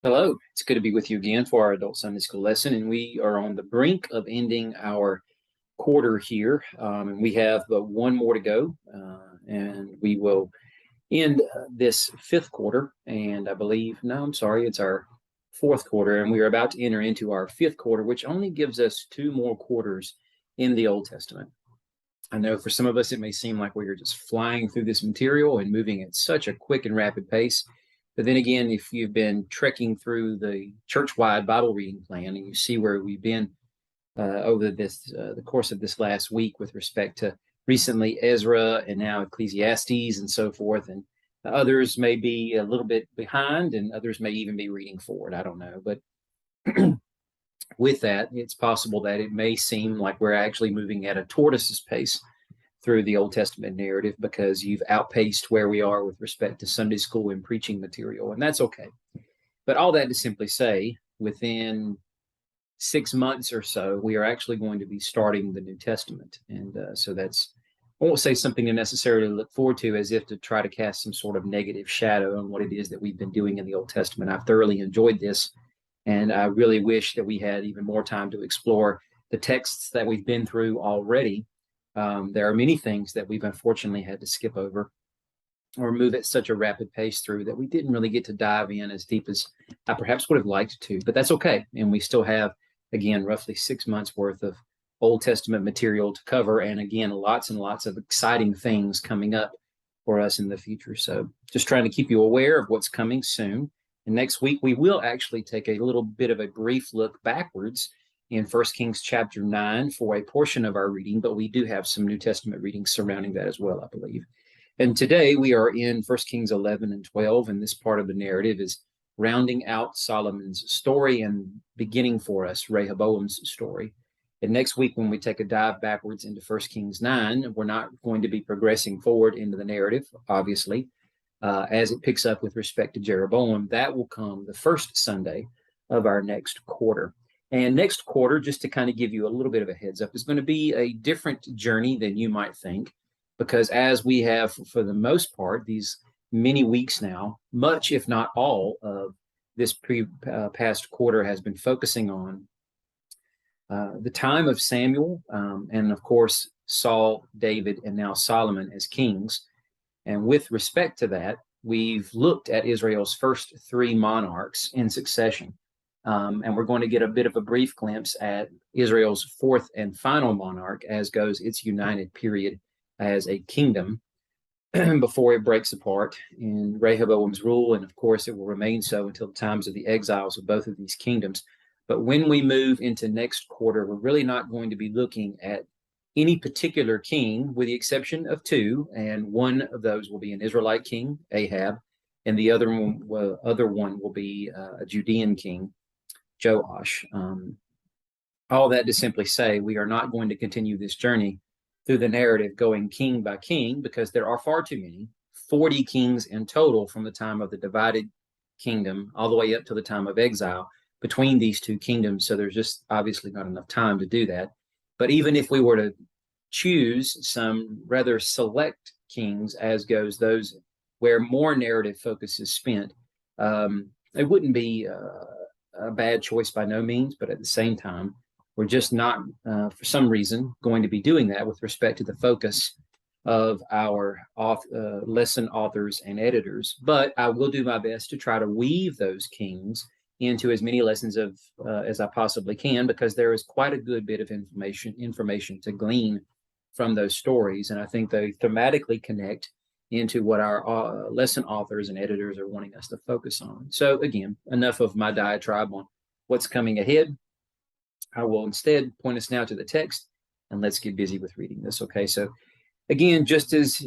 Hello, it's good to be with you again for our Adult Sunday School lesson, and we are on the brink of ending our quarter here. And we have but one more to go, and we will end this fifth quarter. And I believe, no, I'm sorry, it's our fourth quarter, and we are about to enter into our fifth quarter, which only gives us two more quarters in the Old Testament. I know for some of us, it may seem like we're just flying through this material and moving at such a quick and rapid pace. But then again, if you've been trekking through the church-wide Bible reading plan and you see where we've been over the course of this last week with respect to recently Ezra and now Ecclesiastes and so forth, and others may be a little bit behind and others may even be reading forward. I don't know. But with that, it's possible that it may seem like we're actually moving at a tortoise's pace through the Old Testament narrative because you've outpaced where we are with respect to Sunday school and preaching material, and that's okay. But all that to simply say, within 6 months or so, we are actually going to be starting the New Testament. And so that's, I won't say something to necessarily look forward to as if to try to cast some sort of negative shadow on what it is that we've been doing in the Old Testament. I've thoroughly enjoyed this, and I really wish that we had even more time to explore the texts that we've been through already. There are many things that we've unfortunately had to skip over or move at such a rapid pace through that we didn't really get to dive in as deep as I perhaps would have liked to, but that's okay. And we still have, again, roughly 6 months worth of Old Testament material to cover. And again, lots and lots of exciting things coming up for us in the future. So just trying to keep you aware of what's coming soon. And next week, we will actually take a little bit of a brief look backwards in 1 Kings chapter 9 for a portion of our reading, but we do have some New Testament readings surrounding that as well, I believe. And today we are in 1 Kings 11 and 12, and this part of the narrative is rounding out Solomon's story and beginning for us Rehoboam's story. And next week, when we take a dive backwards into 1 Kings 9, we're not going to be progressing forward into the narrative, obviously, as it picks up with respect to Jeroboam. That will come the first Sunday of our next quarter. And next quarter, just to kind of give you a little bit of a heads up, is going to be a different journey than you might think, because as we have, for the most part, these many weeks now, much, if not all, of this past quarter has been focusing on the time of Samuel and, of course, Saul, David, and now Solomon as kings. And with respect to that, we've looked at Israel's first three monarchs in succession. And we're going to get a bit of a brief glimpse at Israel's fourth and final monarch as goes its united period as a kingdom before it breaks apart in Rehoboam's rule. And of course, it will remain so until the times of the exiles of both of these kingdoms. But when we move into next quarter, we're really not going to be looking at any particular king, with the exception of two. And one of those will be an Israelite king, Ahab, and the other one will be a Judean king, Joash. All that to simply say, we are not going to continue this journey through the narrative going king by king, because there are far too many, 40 kings in total from the time of the divided kingdom all the way up to the time of exile between these two kingdoms. So there's just obviously not enough time to do that. But even if we were to choose some rather select kings, as goes those where more narrative focus is spent, it wouldn't be a bad choice by no means, but at the same time, we're just not, for some reason, going to be doing that with respect to the focus of our lesson authors and editors. But I will do my best to try to weave those kings into as many lessons as I possibly can, because there is quite a good bit of information to glean from those stories. And I think they thematically connect into what our lesson authors and editors are wanting us to focus on. So again, enough of my diatribe on what's coming ahead. I will instead point us now to the text, and let's get busy with reading this. Okay, so again, just as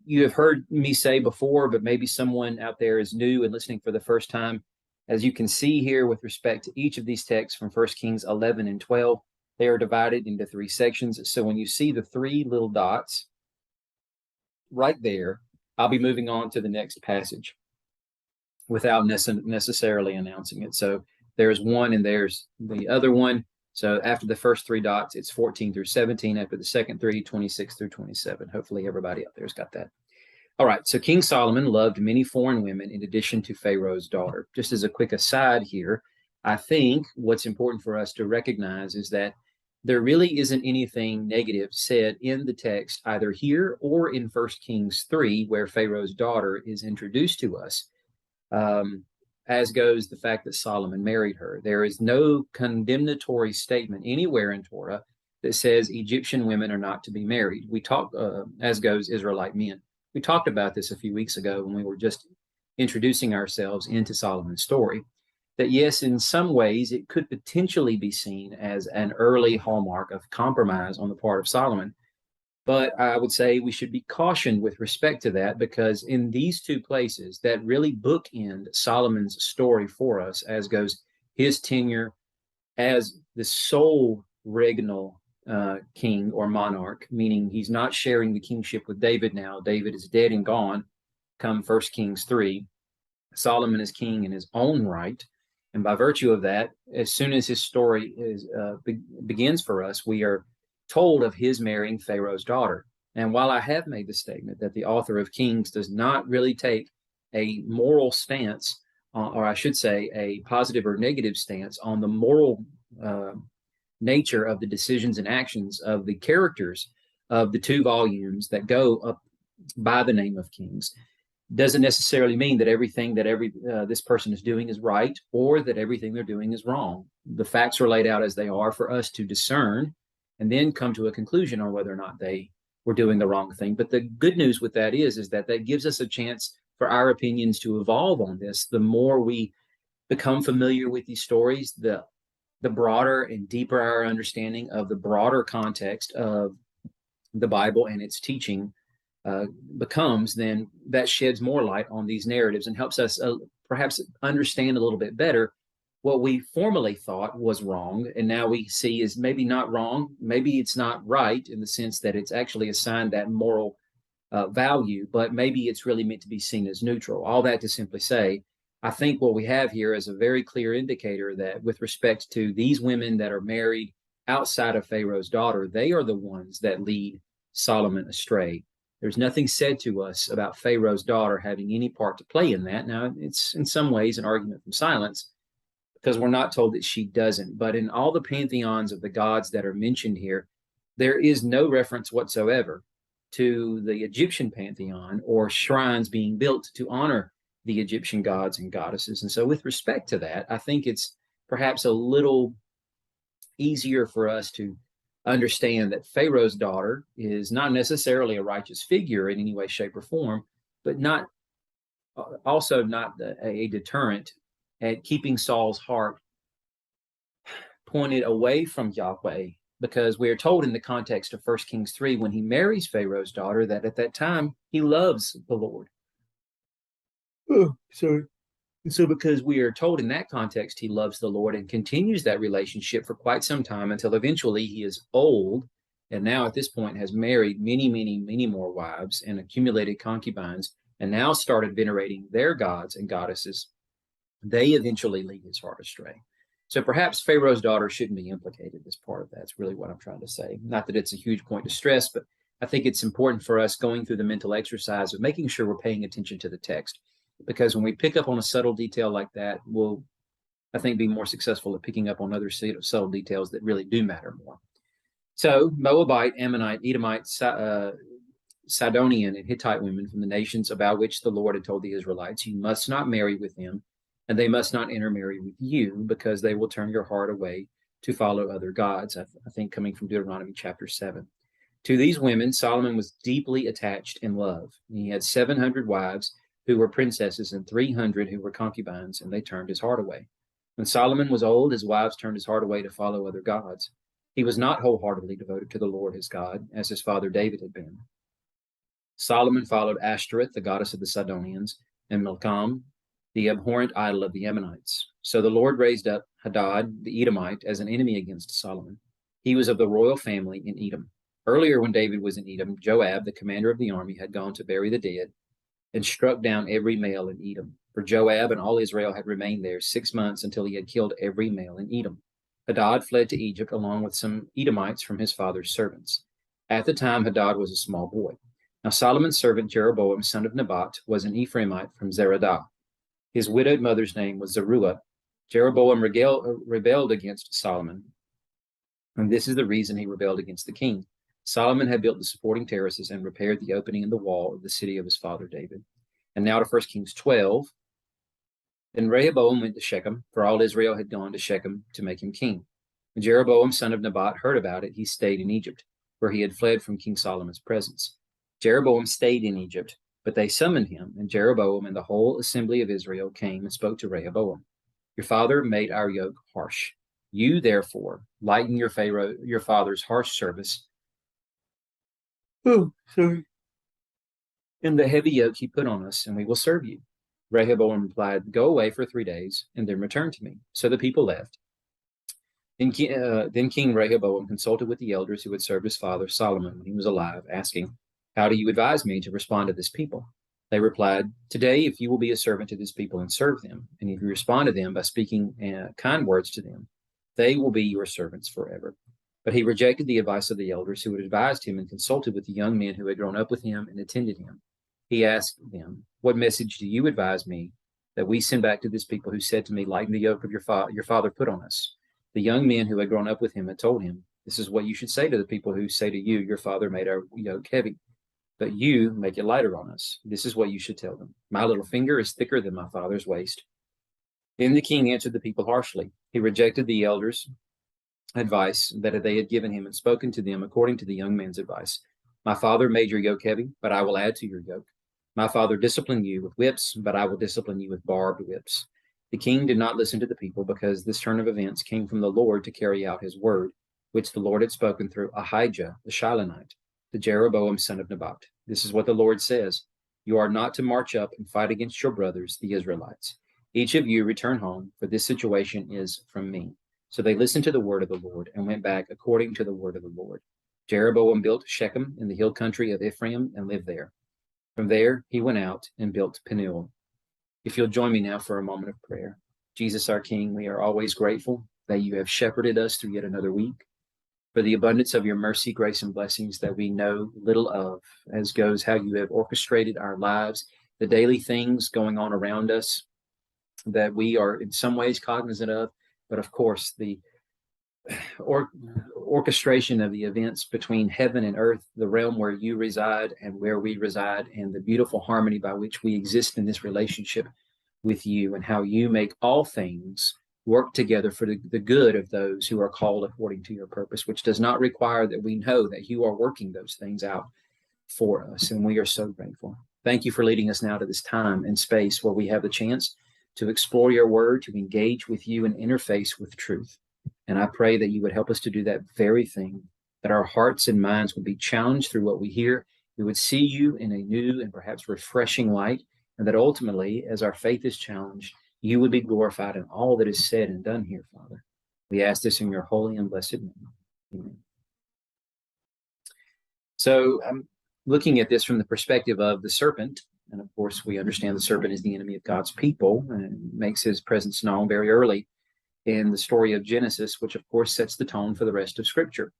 you have heard me say before, but maybe someone out there is new and listening for the first time, as you can see here with respect to each of these texts from 1 Kings 11 and 12, they are divided into three sections. So when you see the three little dots right there, I'll be moving on to the next passage without necessarily announcing it. So there's one and there's the other one. So after the first three dots, it's 14 through 17. After the second three, 26 through 27. Hopefully everybody out there's got that. All right, so King Solomon loved many foreign women in addition to Pharaoh's daughter. Just as a quick aside here, I think what's important for us to recognize is that there really isn't anything negative said in the text, either here or in 1 Kings 3, where Pharaoh's daughter is introduced to us, as goes the fact that Solomon married her. There is no condemnatory statement anywhere in Torah that says Egyptian women are not to be married. We talk, as goes Israelite men. We talked about this a few weeks ago when we were just introducing ourselves into Solomon's story, that yes, in some ways, it could potentially be seen as an early hallmark of compromise on the part of Solomon. But I would say we should be cautioned with respect to that, because in these two places that really bookend Solomon's story for us, as goes his tenure as the sole regnal king or monarch, meaning he's not sharing the kingship with David now. David is dead and gone come 1 Kings 3. Solomon is king in his own right. And by virtue of that, as soon as his story begins for us, we are told of his marrying Pharaoh's daughter. And while I have made the statement that the author of Kings does not really take a moral stance, or I should say a positive or negative stance on the moral nature of the decisions and actions of the characters of the two volumes that go up by the name of Kings, doesn't necessarily mean that everything that this person is doing is right, or that everything they're doing is wrong. The facts are laid out as they are for us to discern and then come to a conclusion on whether or not they were doing the wrong thing. But the good news with that is that gives us a chance for our opinions to evolve on this. The more we become familiar with these stories, the broader and deeper our understanding of the broader context of the Bible and its teaching becomes, then that sheds more light on these narratives and helps us perhaps understand a little bit better what we formerly thought was wrong, and now we see is maybe not wrong, maybe it's not right in the sense that it's actually assigned that moral value, but maybe it's really meant to be seen as neutral. All that to simply say, I think what we have here is a very clear indicator that with respect to these women that are married outside of Pharaoh's daughter, they are the ones that lead Solomon astray. There's nothing said to us about Pharaoh's daughter having any part to play in that. Now, it's in some ways an argument from silence, because we're not told that she doesn't. But in all the pantheons of the gods that are mentioned here, there is no reference whatsoever to the Egyptian pantheon or shrines being built to honor the Egyptian gods and goddesses. And so with respect to that, I think it's perhaps a little easier for us to understand that Pharaoh's daughter is not necessarily a righteous figure in any way, shape, or form, but also not a deterrent at keeping Saul's heart pointed away from Yahweh, because we are told in the context of 1 Kings 3, when he marries Pharaoh's daughter, that at that time he loves the Lord. So because we are told in that context he loves the Lord and continues that relationship for quite some time until eventually he is old, and now at this point has married many, many, many more wives and accumulated concubines, and now started venerating their gods and goddesses, they eventually lead his heart astray. So perhaps Pharaoh's daughter shouldn't be implicated as part of that. That's really what I'm trying to say. Not that it's a huge point to stress, but I think it's important for us going through the mental exercise of making sure we're paying attention to the text. Because when we pick up on a subtle detail like that, we'll, I think, be more successful at picking up on other subtle details that really do matter more. So Moabite, Ammonite, Edomite, Sidonian, and Hittite women from the nations about which the Lord had told the Israelites, you must not marry with them, and they must not intermarry with you, because they will turn your heart away to follow other gods. I think coming from Deuteronomy chapter 7. To these women, Solomon was deeply attached in love. He had 700 wives who were princesses and 300 who were concubines, and they turned his heart away. When Solomon was old, his wives turned his heart away to follow other gods. He was not wholeheartedly devoted to the Lord his God, as his father David had been. Solomon followed Ashtoreth, the goddess of the Sidonians, and Milcom, the abhorrent idol of the Ammonites. So the Lord raised up Hadad, the Edomite, as an enemy against Solomon. He was of the royal family in Edom. Earlier, when David was in Edom, Joab, the commander of the army, had gone to bury the dead and struck down every male in Edom. For Joab and all Israel had remained there 6 months until he had killed every male in Edom. Hadad fled to Egypt along with some Edomites from his father's servants. At the time, Hadad was a small boy. Now Solomon's servant Jeroboam, son of Nabat, was an Ephraimite from Zeradah. His widowed mother's name was Zeruiah. Jeroboam rebelled against Solomon, and this is the reason he rebelled against the king. Solomon had built the supporting terraces and repaired the opening in the wall of the city of his father David. And now to 1 Kings 12. Then Rehoboam went to Shechem, for all Israel had gone to Shechem to make him king. When Jeroboam, son of Nabat, heard about it, he stayed in Egypt, where he had fled from King Solomon's presence. Jeroboam stayed in Egypt, but they summoned him, and Jeroboam and the whole assembly of Israel came and spoke to Rehoboam. Your father made our yoke harsh. You, therefore, lighten your father's harsh service. In the heavy yoke he put on us, and we will serve you. Rehoboam replied, Go away for 3 days, and then return to me. So the people left. Then King Rehoboam consulted with the elders who had served his father Solomon when he was alive, asking, How do you advise me to respond to this people? They replied, Today, if you will be a servant to this people and serve them, and if you respond to them by speaking kind words to them, they will be your servants forever. But he rejected the advice of the elders who had advised him and consulted with the young men who had grown up with him and attended him. He asked them, What message do you advise me that we send back to this people who said to me, Lighten the yoke of your father put on us? The young men who had grown up with him had told him, This is what you should say to the people who say to you, Your father made our yoke heavy, but you make it lighter on us. This is what you should tell them. My little finger is thicker than my father's waist. Then the king answered the people harshly. He rejected the elders' advice that they had given him and spoken to them according to the young man's advice. My father made your yoke heavy, but I will add to your yoke. My father disciplined you with whips, but I will discipline you with barbed whips. The king did not listen to the people because this turn of events came from the Lord to carry out his word, which the Lord had spoken through Ahijah the Shilonite, to Jeroboam son of Nabat. This is what the Lord says. You are not to march up and fight against your brothers, the Israelites. Each of you return home, for this situation is from me. So they listened to the word of the Lord and went back according to the word of the Lord. Jeroboam built Shechem in the hill country of Ephraim and lived there. From there, he went out and built Peniel. If you'll join me now for a moment of prayer. Jesus, our King, we are always grateful that you have shepherded us through yet another week, for the abundance of your mercy, grace, and blessings that we know little of, as goes how you have orchestrated our lives, the daily things going on around us that we are in some ways cognizant of, but of course the orchestration of the events between heaven and earth, the realm where you reside and where we reside, and the beautiful harmony by which we exist in this relationship with you, and how you make all things work together for the good of those who are called according to your purpose, which does not require that we know that you are working those things out for us. And we are so grateful. Thank you for leading us now to this time and space where we have the chance to explore your word, to engage with you and interface with truth. And I pray that you would help us to do that very thing, that our hearts and minds would be challenged through what we hear. We would see you in a new and perhaps refreshing light, and that ultimately, as our faith is challenged, you would be glorified in all that is said and done here, Father. We ask this in your holy and blessed name. Amen. So I'm looking at this from the perspective of the serpent. And of course, we understand the serpent is the enemy of God's people and makes his presence known very early in the story of Genesis, which of course sets the tone for the rest of Scripture.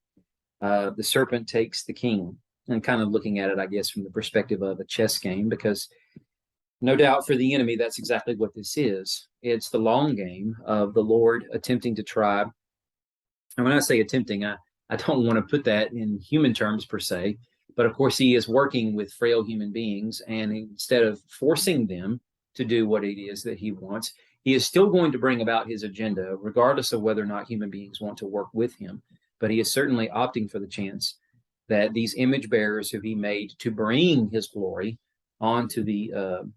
The serpent takes the king, and kind of looking at it, I guess, from the perspective of a chess game, because no doubt for the enemy, that's exactly what this is. It's the long game of the Lord attempting to try. And when I say attempting, I don't want to put that in human terms per se, but of course he is working with frail human beings, and instead of forcing them to do what it is that he wants, he is still going to bring about his agenda, regardless of whether or not human beings want to work with him. But he is certainly opting for the chance that these image bearers who he made to bring his glory onto the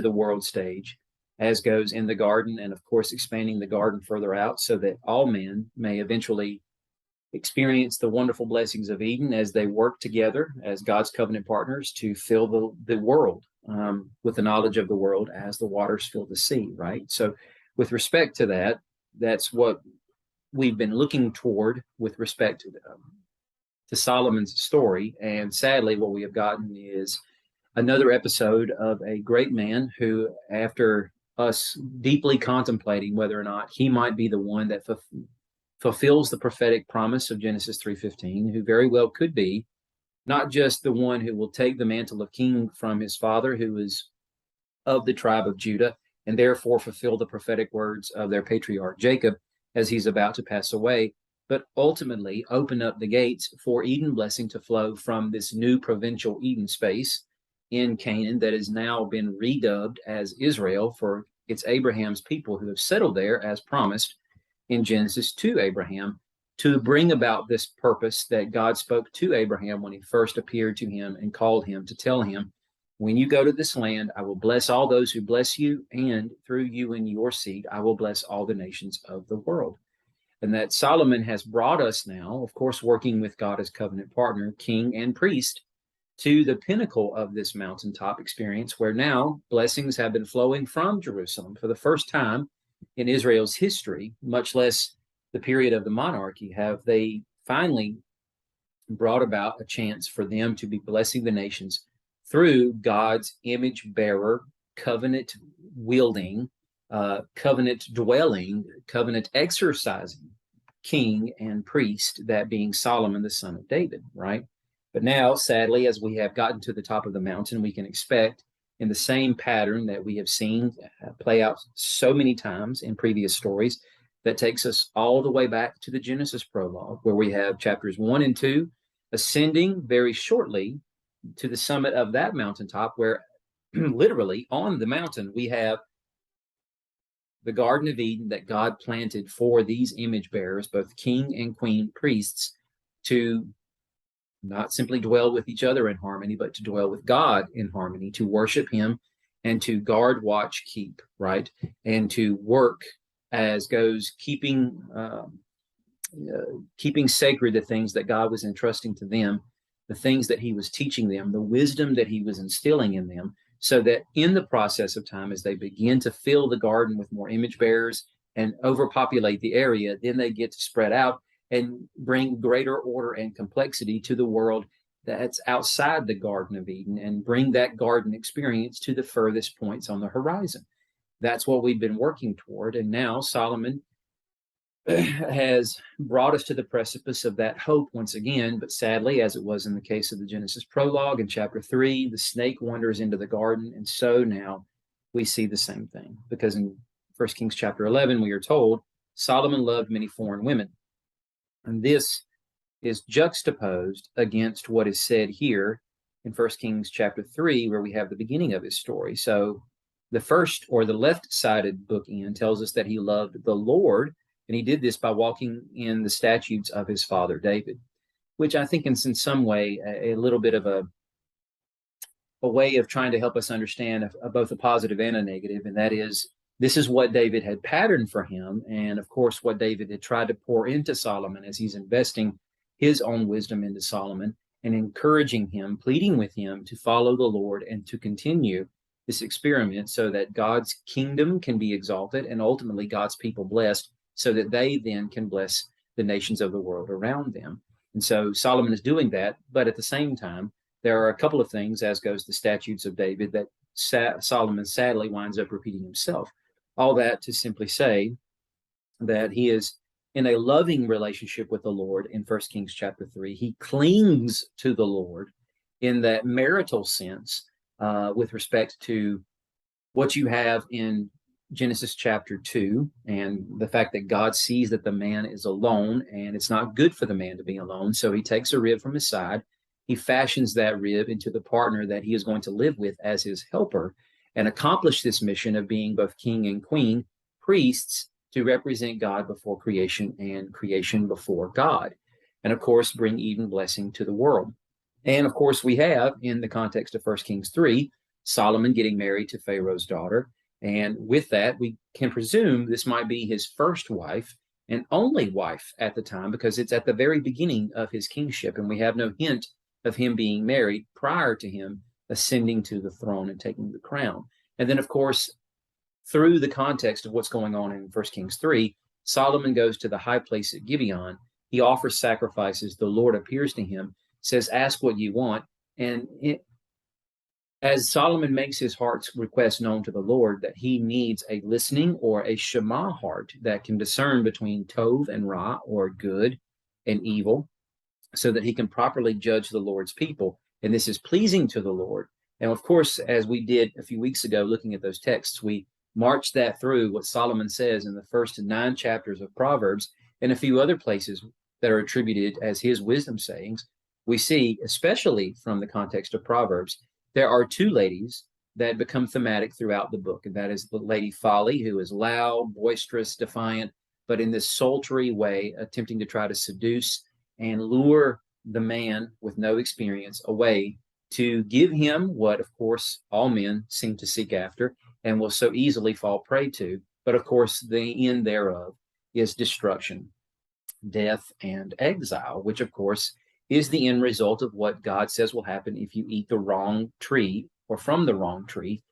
world stage, as goes in the garden, and of course expanding the garden further out so that all men may eventually experience the wonderful blessings of Eden as they work together as God's covenant partners to fill the world with the knowledge of the world as the waters fill the sea, right? So with respect to that, that's what we've been looking toward with respect to Solomon's story. And sadly, what we have gotten is another episode of a great man who, after us deeply contemplating whether or not he might be the one that fulfills the prophetic promise of Genesis 3:15, who very well could be not just the one who will take the mantle of king from his father, who is of the tribe of Judah, and therefore fulfill the prophetic words of their patriarch Jacob as he's about to pass away, but ultimately open up the gates for Eden blessing to flow from this new provincial Eden space in Canaan that has now been redubbed as Israel, for it's Abraham's people who have settled there as promised in Genesis to Abraham, to bring about this purpose that God spoke to Abraham when he first appeared to him and called him to tell him, when you go to this land, I will bless all those who bless you, and through you and your seed, I will bless all the nations of the world. And that Solomon has brought us now, of course, working with God as covenant partner, king and priest, to the pinnacle of this mountaintop experience, where now blessings have been flowing from Jerusalem for the first time in Israel's history, much less the period of the monarchy, have they finally brought about a chance for them to be blessing the nations through God's image bearer, covenant wielding, covenant dwelling, covenant exercising king and priest, that being Solomon, the son of David, right? But now, sadly, as we have gotten to the top of the mountain, we can expect in the same pattern that we have seen play out so many times in previous stories, that takes us all the way back to the Genesis prologue, where we have chapters 1 and 2 ascending very shortly to the summit of that mountaintop, where literally on the mountain we have the Garden of Eden that God planted for these image bearers, both king and queen priests, to not simply dwell with each other in harmony, but to dwell with God in harmony, to worship him and to guard, watch, keep, right? And to work as goes keeping sacred the things that God was entrusting to them, the things that he was teaching them, the wisdom that he was instilling in them, so that in the process of time, as they begin to fill the garden with more image bearers and overpopulate the area, then they get to spread out and bring greater order and complexity to the world that's outside the Garden of Eden, and bring that garden experience to the furthest points on the horizon. That's what we've been working toward. And now Solomon has brought us to the precipice of that hope once again. But sadly, as it was in the case of the Genesis prologue in chapter 3, the snake wanders into the garden. And so now we see the same thing, because in 1 Kings chapter 11, we are told Solomon loved many foreign women. And this is juxtaposed against what is said here in 1 Kings chapter 3, where we have the beginning of his story. So the first, or the left-sided bookend, tells us that he loved the Lord, and he did this by walking in the statutes of his father David, which I think is in some way a little bit of a way of trying to help us understand both a positive and a negative, and that is, this is what David had patterned for him, and of course what David had tried to pour into Solomon as he's investing his own wisdom into Solomon and encouraging him, pleading with him to follow the Lord and to continue this experiment so that God's kingdom can be exalted and ultimately God's people blessed, so that they then can bless the nations of the world around them. And so Solomon is doing that, but at the same time, there are a couple of things, as goes the statutes of David, that Solomon sadly winds up repeating himself. All that to simply say that he is in a loving relationship with the Lord in 1 Kings chapter 3. He clings to the Lord in that marital sense, with respect to what you have in Genesis chapter 2, and the fact that God sees that the man is alone, and it's not good for the man to be alone. So he takes a rib from his side. He fashions that rib into the partner that he is going to live with as his helper, and accomplish this mission of being both king and queen, priests, to represent God before creation and creation before God. And of course, bring Eden blessing to the world. And of course, we have, in the context of 1 Kings 3, Solomon getting married to Pharaoh's daughter. And with that, we can presume this might be his first wife and only wife at the time, because it's at the very beginning of his kingship, and we have no hint of him being married prior to him ascending to the throne and taking the crown. And then, of course, through the context of what's going on in 1 Kings 3, Solomon goes to the high place at Gibeon. He offers sacrifices. The Lord appears to him, says, ask what you want. And as Solomon makes his heart's request known to the Lord, that he needs a listening or a Shema heart that can discern between Tov and Ra, or good and evil, so that he can properly judge the Lord's people. And this is pleasing to the Lord. And of course, as we did a few weeks ago, looking at those texts, we marched that through what Solomon says in the first 9 chapters of Proverbs and a few other places that are attributed as his wisdom sayings. We see, especially from the context of Proverbs, there are 2 ladies that become thematic throughout the book. And that is the Lady Folly, who is loud, boisterous, defiant, but in this sultry way, attempting to try to seduce and lure the man with no experience away to give him what, of course, all men seem to seek after and will so easily fall prey to. But of course, the end thereof is destruction, death, and exile, which of course is the end result of what God says will happen if you eat the wrong tree or from the wrong tree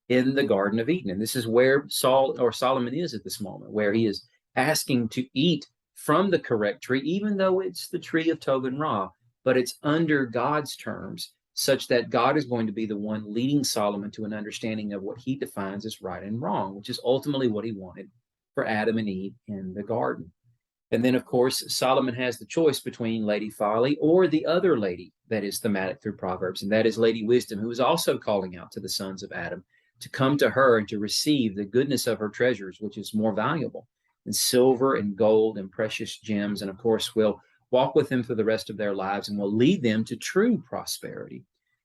in the Garden of Eden. And this is where Solomon is at this moment, where he is asking to eat from the correct tree, even though it's the tree of Tov and Ra, but it's under God's terms, such that God is going to be the one leading Solomon to an understanding of what he defines as right and wrong, which is ultimately what he wanted for Adam and Eve in the garden. And then, of course, Solomon has the choice between Lady Folly or the other lady that is thematic through Proverbs, and that is Lady Wisdom, who is also calling out to the sons of Adam to come to her and to receive the goodness of her treasures, which is more valuable than silver and gold and precious gems, and of course will walk with them for the rest of their lives and will lead them to true prosperity.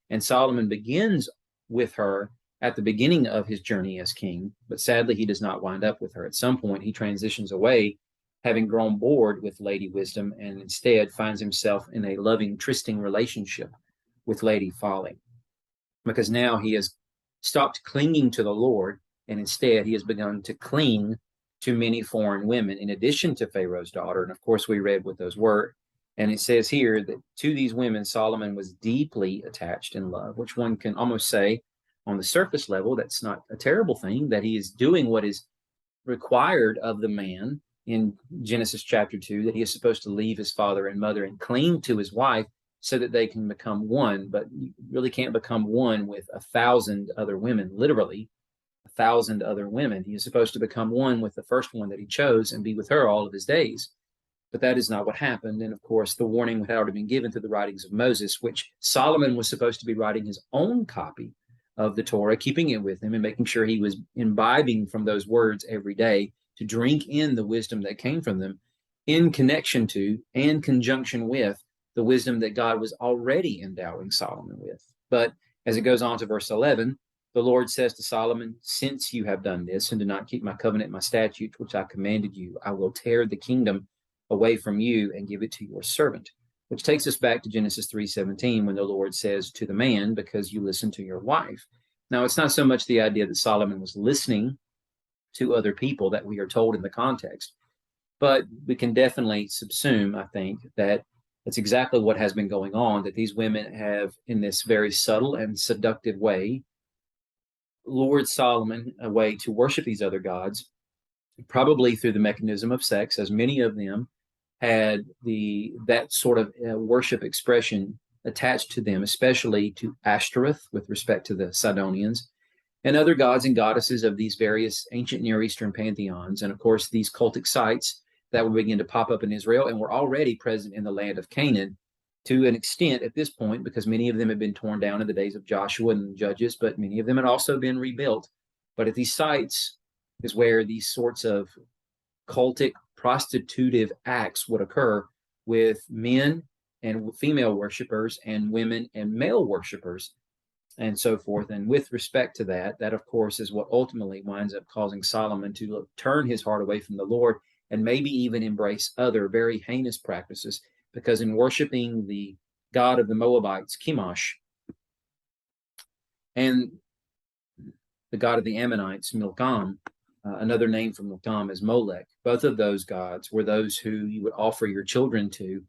And Solomon begins with her at the beginning of his journey as king, but sadly he does not wind up with her. At some point he transitions away, having grown bored with Lady Wisdom, and instead finds himself in a loving, trysting relationship with Lady Folly, because now he has stopped clinging to the Lord, and instead he has begun to cling to many foreign women, in addition to Pharaoh's daughter. And of course, we read what those were. And it says here that to these women, Solomon was deeply attached in love, which one can almost say on the surface level, that's not a terrible thing, that he is doing what is required of the man in Genesis chapter 2, that he is supposed to leave his father and mother and cling to his wife so that they can become one. But you really can't become one with 1,000 other women, literally 1,000 other women. He is supposed to become one with the first one that he chose and be with her all of his days. But that is not what happened. And of course, the warning had already been given through the writings of Moses, which Solomon was supposed to be writing his own copy of the Torah, keeping it with him and making sure he was imbibing from those words every day to drink in the wisdom that came from them in connection to and conjunction with the wisdom that God was already endowing Solomon with. But as it goes on to verse 11, the Lord says to Solomon, since you have done this and do not keep my covenant, my statutes, which I commanded you, I will tear the kingdom away from you and give it to your servant. Which takes us back to Genesis 3:17, when the Lord says to the man, because you listened to your wife. Now, it's not so much the idea that Solomon was listening to other people that we are told in the context, but we can definitely subsume, I think, that that's exactly what has been going on, that these women have, in this very subtle and seductive way, lured Solomon away to worship these other gods, probably through the mechanism of sex, as many of them had that sort of worship expression attached to them, especially to Ashtoreth with respect to the Sidonians, and other gods and goddesses of these various ancient Near Eastern pantheons. And of course, these cultic sites that would begin to pop up in Israel and were already present in the land of Canaan to an extent at this point, because many of them had been torn down in the days of Joshua and Judges, but many of them had also been rebuilt. But at these sites is where these sorts of cultic, prostitutive acts would occur with men and female worshipers and women and male worshipers and so forth. And with respect to that, that of course is what ultimately winds up causing Solomon to turn his heart away from the Lord and maybe even embrace other very heinous practices, because in worshiping the god of the Moabites, Chemosh, and the god of the Ammonites, Milcom, another name for Milcom is Molech. Both of those gods were those who you would offer your children to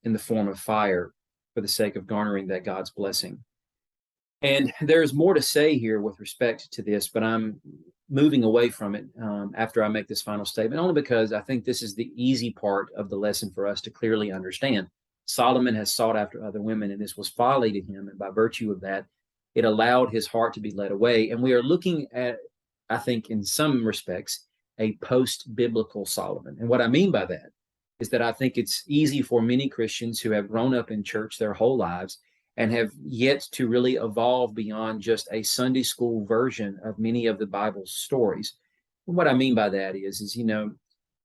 in the form of fire for the sake of garnering that God's blessing. And there's more to say here with respect to this, but I'm moving away from it after I make this final statement, only because I think this is the easy part of the lesson for us to clearly understand. Solomon has sought after other women, and this was folly to him. And by virtue of that, it allowed his heart to be led away. And we are looking at, I think, in some respects, a post-biblical Solomon. And what I mean by that is that I think it's easy for many Christians who have grown up in church their whole lives and have yet to really evolve beyond just a Sunday school version of many of the Bible's stories. And what I mean by that is,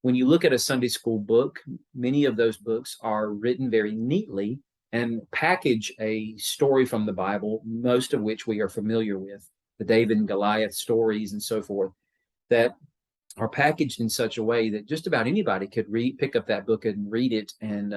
when you look at a Sunday school book, many of those books are written very neatly and package a story from the Bible, most of which we are familiar with, the David and Goliath stories and so forth, that are packaged in such a way that just about anybody could pick up that book and read it, and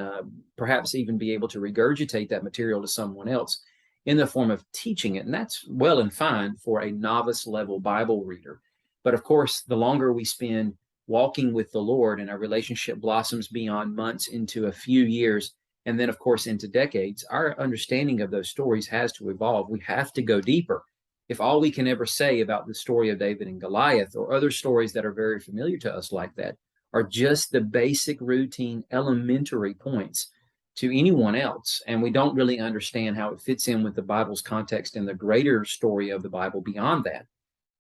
perhaps even be able to regurgitate that material to someone else in the form of teaching it. And that's well and fine for a novice level Bible reader. But of course, the longer we spend walking with the Lord and our relationship blossoms beyond months into a few years, and then of course into decades, our understanding of those stories has to evolve. We have to go deeper. If all we can ever say about the story of David and Goliath, or other stories that are very familiar to us like that, are just the basic, routine, elementary points to anyone else, and we don't really understand how it fits in with the Bible's context and the greater story of the Bible beyond that,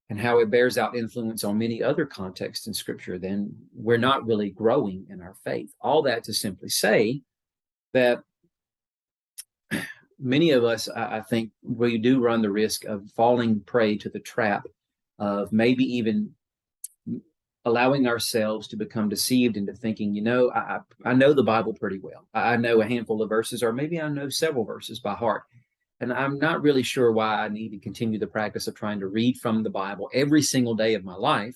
and how it bears out influence on many other contexts in Scripture, then we're not really growing in our faith. All that to simply say that many of us, I think, we do run the risk of falling prey to the trap of maybe even allowing ourselves to become deceived into thinking, I know the Bible pretty well. I know a handful of verses, or maybe I know several verses by heart. And I'm not really sure why I need to continue the practice of trying to read from the Bible every single day of my life,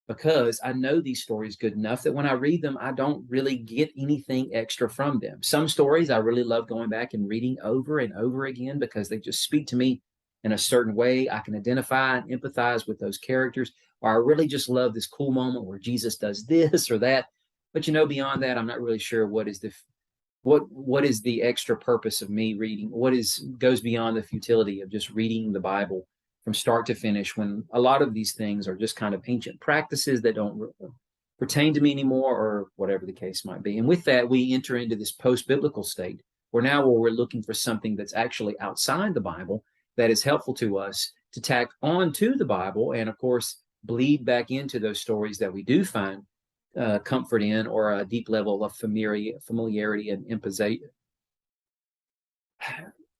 because I know these stories good enough that when I read them, I don't really get anything extra from them. Some stories I really love going back and reading over and over again because they just speak to me in a certain way. I can identify and empathize with those characters, or I really just love this cool moment where Jesus does this or that. But beyond that, I'm not really sure what is the extra purpose of me reading, goes beyond the futility of just reading the Bible from start to finish, when a lot of these things are just kind of ancient practices that don't pertain to me anymore, or whatever the case might be. And with that, we enter into this post-biblical state where we're looking for something that's actually outside the Bible that is helpful to us to tack on to the Bible, and of course bleed back into those stories that we do find comfort in, or a deep level of familiarity and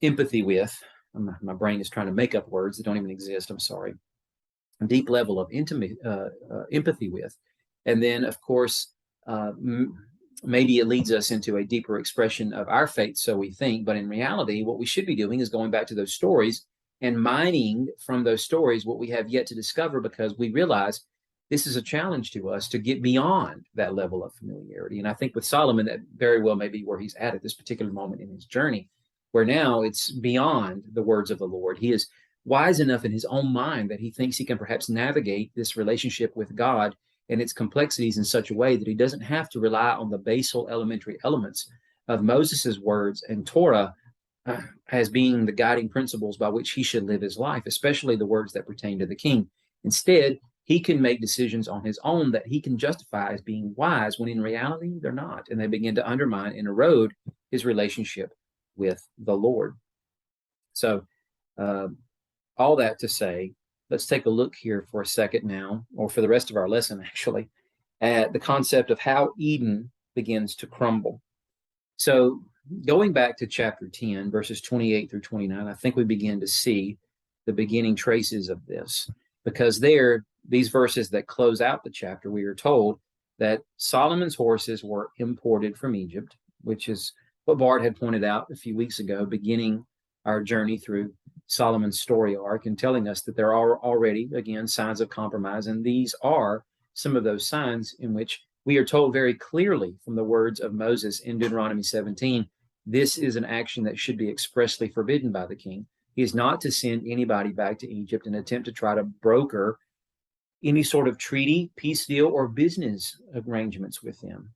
empathy with. My brain is trying to make up words that don't even exist. I'm sorry. A deep level of empathy with. And then, of course, maybe it leads us into a deeper expression of our faith, so we think. But in reality, what we should be doing is going back to those stories and mining from those stories what we have yet to discover, because we realize this is a challenge to us to get beyond that level of familiarity. And I think with Solomon, that very well may be where he's at this particular moment in his journey, where now it's beyond the words of the Lord. He is wise enough in his own mind that he thinks he can perhaps navigate this relationship with God and its complexities in such a way that he doesn't have to rely on the basal elementary elements of Moses's words and Torah as being the guiding principles by which he should live his life, especially the words that pertain to the king. Instead, he can make decisions on his own that he can justify as being wise, when in reality they're not, and they begin to undermine and erode his relationship with the Lord. So all that to say, let's take a look here for a second now, or for the rest of our lesson actually, at the concept of how Eden begins to crumble. So going back to chapter 10, verses 28 through 29, I think we begin to see the beginning traces of this, because these verses that close out the chapter, we are told that Solomon's horses were imported from Egypt, which is what Bart had pointed out a few weeks ago, beginning our journey through Solomon's story arc, and telling us that there are already, again, signs of compromise. And these are some of those signs in which we are told very clearly from the words of Moses in Deuteronomy 17, this is an action that should be expressly forbidden by the king. He is not to send anybody back to Egypt and attempt to try to broker any sort of treaty, peace deal, or business arrangements with them,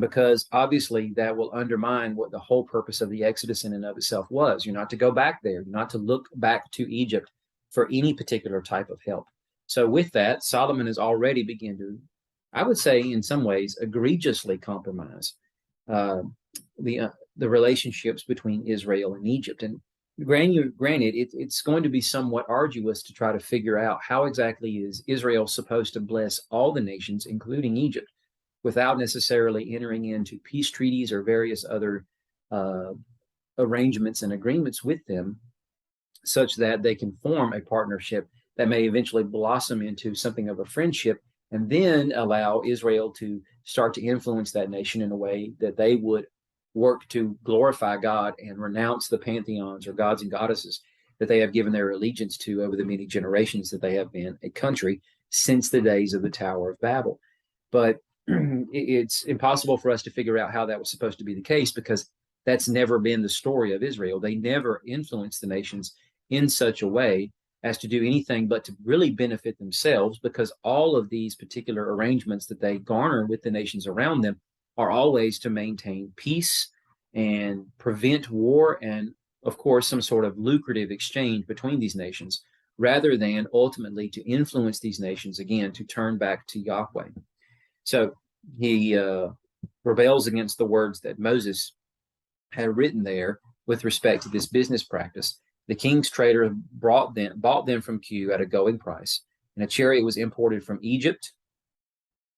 because obviously that will undermine what the whole purpose of the Exodus in and of itself was. You're not to go back there, not to look back to Egypt for any particular type of help. So with that, Solomon has already begun to, I would say in some ways, egregiously compromise the relationships between Israel and Egypt. And granted, it's going to be somewhat arduous to try to figure out how exactly is Israel supposed to bless all the nations, including Egypt. without necessarily entering into peace treaties or various other arrangements and agreements with them, such that they can form a partnership that may eventually blossom into something of a friendship, and then allow Israel to start to influence that nation in a way that they would work to glorify God and renounce the pantheons or gods and goddesses that they have given their allegiance to over the many generations that they have been a country since the days of the Tower of Babel. But it's impossible for us to figure out how that was supposed to be the case, because that's never been the story of Israel. They never influenced the nations in such a way as to do anything but to really benefit themselves, because all of these particular arrangements that they garner with the nations around them are always to maintain peace and prevent war and, of course, some sort of lucrative exchange between these nations, rather than ultimately to influence these nations again to turn back to Yahweh. So he rebels against the words that Moses had written there with respect to this business practice. The king's trader bought them from Q at a going price, and a chariot was imported from Egypt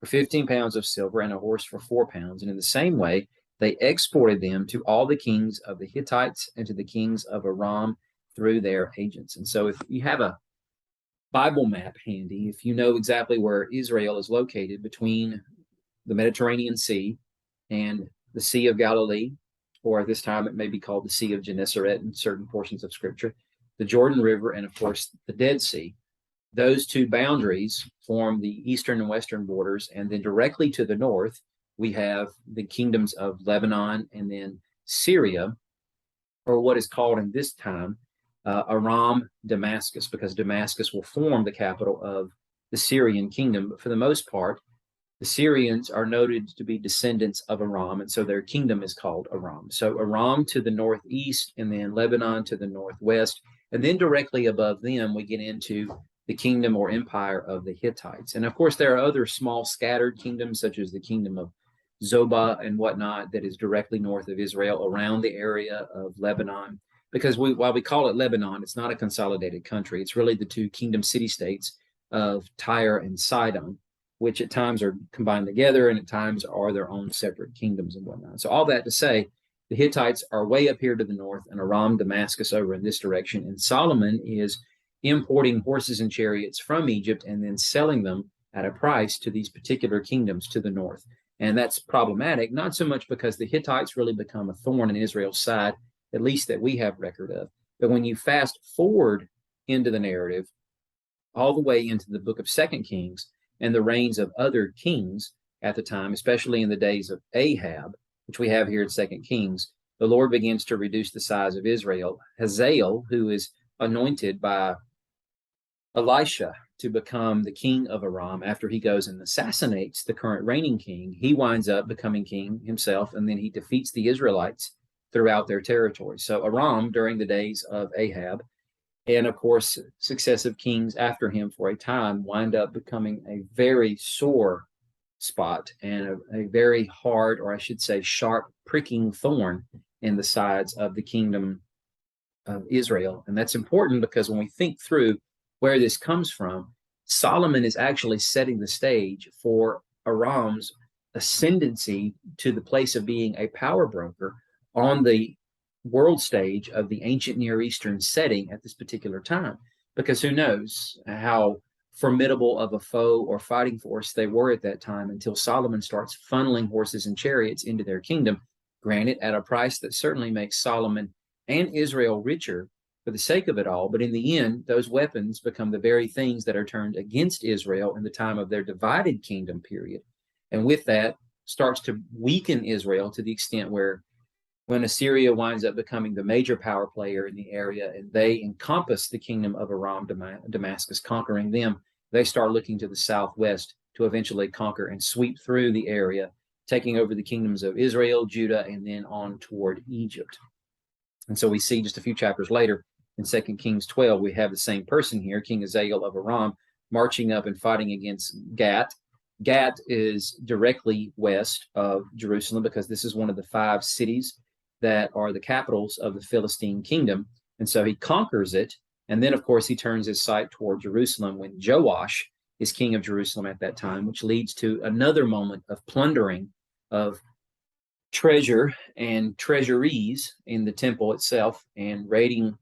for 15 pounds of silver and a horse for 4 pounds. And in the same way, they exported them to all the kings of the Hittites and to the kings of Aram through their agents. And so if you have a Bible map handy, if you know exactly where Israel is located between the Mediterranean Sea and the Sea of Galilee, or at this time it may be called the Sea of Gennesaret in certain portions of Scripture, the Jordan River, and of course the Dead Sea. Those two boundaries form the eastern and western borders, and then directly to the north we have the kingdoms of Lebanon and then Syria, or what is called in this time Aram Damascus, because Damascus will form the capital of the Syrian kingdom. But for the most part, the Syrians are noted to be descendants of Aram, and so their kingdom is called Aram. So Aram to the northeast, and then Lebanon to the northwest, and then directly above them we get into the kingdom or empire of the Hittites. And of course there are other small scattered kingdoms, such as the kingdom of Zobah and whatnot, that is directly north of Israel around the area of Lebanon. Because while we call it Lebanon, it's not a consolidated country. It's really the two kingdom city-states of Tyre and Sidon, which at times are combined together and at times are their own separate kingdoms and whatnot. So all that to say, the Hittites are way up here to the north, and Aram Damascus over in this direction. And Solomon is importing horses and chariots from Egypt and then selling them at a price to these particular kingdoms to the north. And that's problematic, not so much because the Hittites really become a thorn in Israel's side, at least that we have record of. But when you fast forward into the narrative, all the way into the book of 2 Kings and the reigns of other kings at the time, especially in the days of Ahab, which we have here in 2 Kings, the Lord begins to reduce the size of Israel. Hazael, who is anointed by Elisha to become the king of Aram after he goes and assassinates the current reigning king, he winds up becoming king himself, and then he defeats the Israelites throughout their territory. So Aram, during the days of Ahab, and of course successive kings after him for a time, wind up becoming a very sore spot and a very hard, or I should say sharp, pricking thorn in the sides of the kingdom of Israel. And that's important because when we think through where this comes from, Solomon is actually setting the stage for Aram's ascendancy to the place of being a power broker on the world stage of the ancient Near Eastern setting at this particular time. Because who knows how formidable of a foe or fighting force they were at that time until Solomon starts funneling horses and chariots into their kingdom, granted at a price that certainly makes Solomon and Israel richer for the sake of it all. But in the end, those weapons become the very things that are turned against Israel in the time of their divided kingdom period. And with that, starts to weaken Israel to the extent where when Assyria winds up becoming the major power player in the area and they encompass the kingdom of Aram Damascus, conquering them, they start looking to the southwest to eventually conquer and sweep through the area, taking over the kingdoms of Israel, Judah, and then on toward Egypt. And so we see just a few chapters later in 2 Kings 12, we have the same person here, King Hazael of Aram, marching up and fighting against Gat. Gat is directly west of Jerusalem because this is one of the 5 cities that are the capitals of the Philistine kingdom. And so he conquers it. And then, of course, he turns his sight toward Jerusalem when Joash is king of Jerusalem at that time, which leads to another moment of plundering of treasure and treasuries in the temple itself, and raiding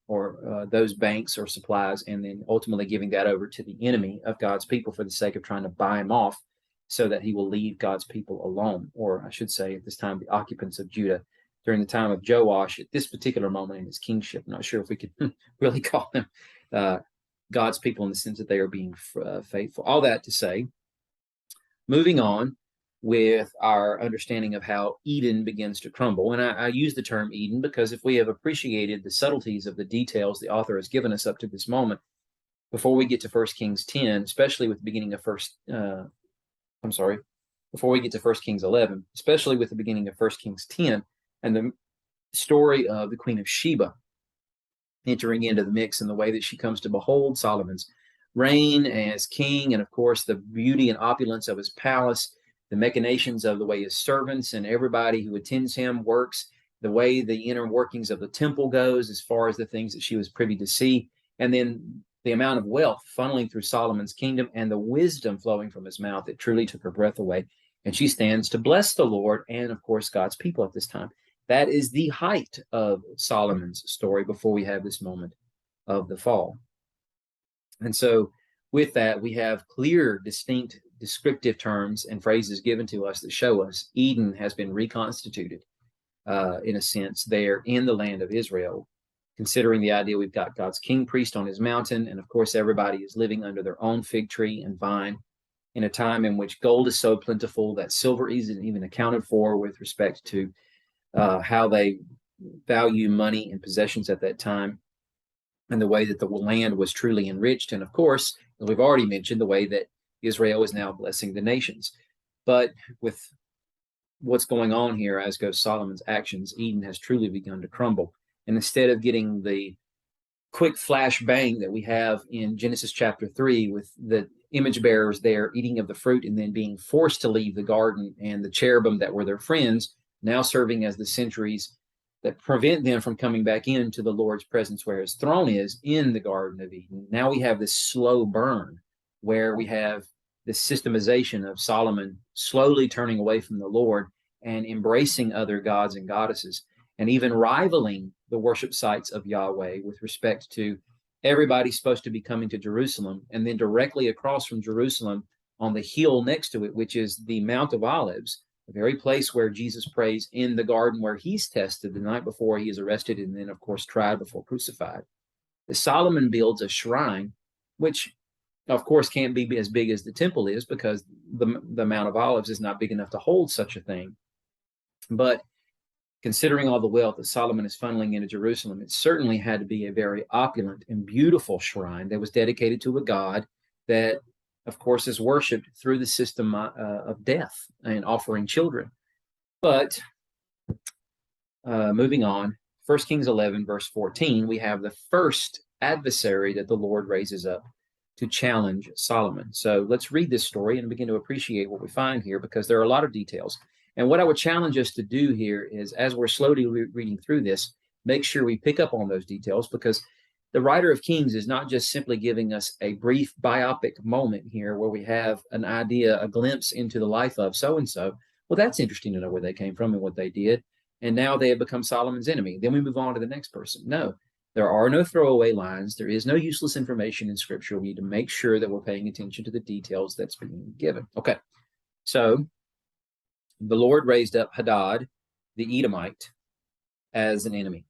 or those banks or supplies, and then ultimately giving that over to the enemy of God's people for the sake of trying to buy him off so that he will leave God's people alone. Or I should say, at this time, the occupants of Judah during the time of Joash, at this particular moment in his kingship. I'm not sure if we could really call them God's people in the sense that they are being faithful. All that to say, moving on with our understanding of how Eden begins to crumble. And I use the term Eden because if we have appreciated the subtleties of the details the author has given us up to this moment, before we get to 1 Kings 10, especially with the beginning of before we get to 1 Kings 11, especially with the beginning of 1 Kings 10, and the story of the Queen of Sheba entering into the mix in the way that she comes to behold Solomon's reign as king, and of course the beauty and opulence of his palace, the machinations of the way his servants and everybody who attends him works, the way the inner workings of the temple goes as far as the things that she was privy to see, and then the amount of wealth funneling through Solomon's kingdom and the wisdom flowing from his mouth that truly took her breath away. And she stands to bless the Lord and, of course, God's people at this time. That is the height of Solomon's story before we have this moment of the fall. And so with that, we have clear, distinct, descriptive terms and phrases given to us that show us Eden has been reconstituted, in a sense, there in the land of Israel, considering the idea we've got God's king priest on his mountain, and of course everybody is living under their own fig tree and vine in a time in which gold is so plentiful that silver isn't even accounted for with respect to how they value money and possessions at that time, and the way that the land was truly enriched. And of course, as we've already mentioned, the way that Israel is now blessing the nations. But with what's going on here, as goes Solomon's actions, Eden has truly begun to crumble. And instead of getting the quick flash bang that we have in Genesis chapter 3 with the image bearers there eating of the fruit and then being forced to leave the garden, and the cherubim that were their friends now serving as the sentries that prevent them from coming back into the Lord's presence where his throne is in the Garden of Eden. Now we have this slow burn where we have this systemization of Solomon slowly turning away from the Lord and embracing other gods and goddesses, and even rivaling the worship sites of Yahweh with respect to everybody supposed to be coming to Jerusalem, and then directly across from Jerusalem on the hill next to it, which is the Mount of Olives, the very place where Jesus prays in the garden where he's tested the night before he is arrested and then, of course, tried before crucified. Solomon builds a shrine, which, of course, can't be as big as the temple is because the Mount of Olives is not big enough to hold such a thing. But considering all the wealth that Solomon is funneling into Jerusalem, it certainly had to be a very opulent and beautiful shrine that was dedicated to a God that, of course, is worshipped through the system of death and offering children. But moving on, 1 Kings 11, verse 14, we have the first adversary that the Lord raises up to challenge Solomon. So let's read this story and begin to appreciate what we find here, because there are a lot of details. And what I would challenge us to do here is, as we're slowly reading through this, make sure we pick up on those details, because the writer of Kings is not just simply giving us a brief biopic moment here where we have an idea, a glimpse into the life of so-and-so. Well, that's interesting to know where they came from and what they did. And now they have become Solomon's enemy. Then we move on to the next person. No, there are no throwaway lines. There is no useless information in Scripture. We need to make sure that we're paying attention to the details that's being given. Okay, so the Lord raised up Hadad, the Edomite, as an enemy.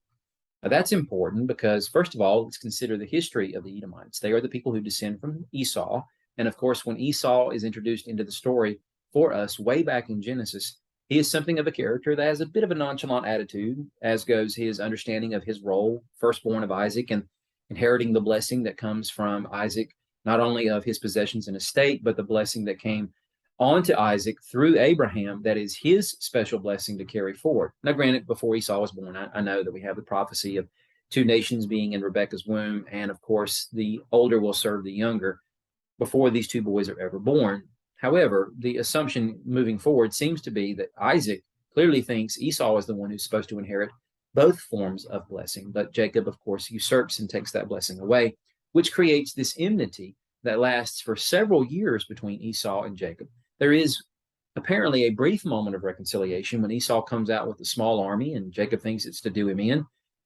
Now, that's important because, first of all, let's consider the history of the Edomites. They are the people who descend from Esau. And, of course, when Esau is introduced into the story for us way back in Genesis, he is something of a character that has a bit of a nonchalant attitude, as goes his understanding of his role, firstborn of Isaac, and inheriting the blessing that comes from Isaac, not only of his possessions and estate, but the blessing that came onto Isaac through Abraham, that is his special blessing to carry forward. Now, granted, before Esau was born, I know that we have the prophecy of two nations being in Rebekah's womb, and of course, the older will serve the younger before these two boys are ever born. However, the assumption moving forward seems to be that Isaac clearly thinks Esau is the one who's supposed to inherit both forms of blessing, but Jacob, of course, usurps and takes that blessing away, which creates this enmity that lasts for several years between Esau and Jacob. There is apparently a brief moment of reconciliation when Esau comes out with a small army and Jacob thinks it's to do him in,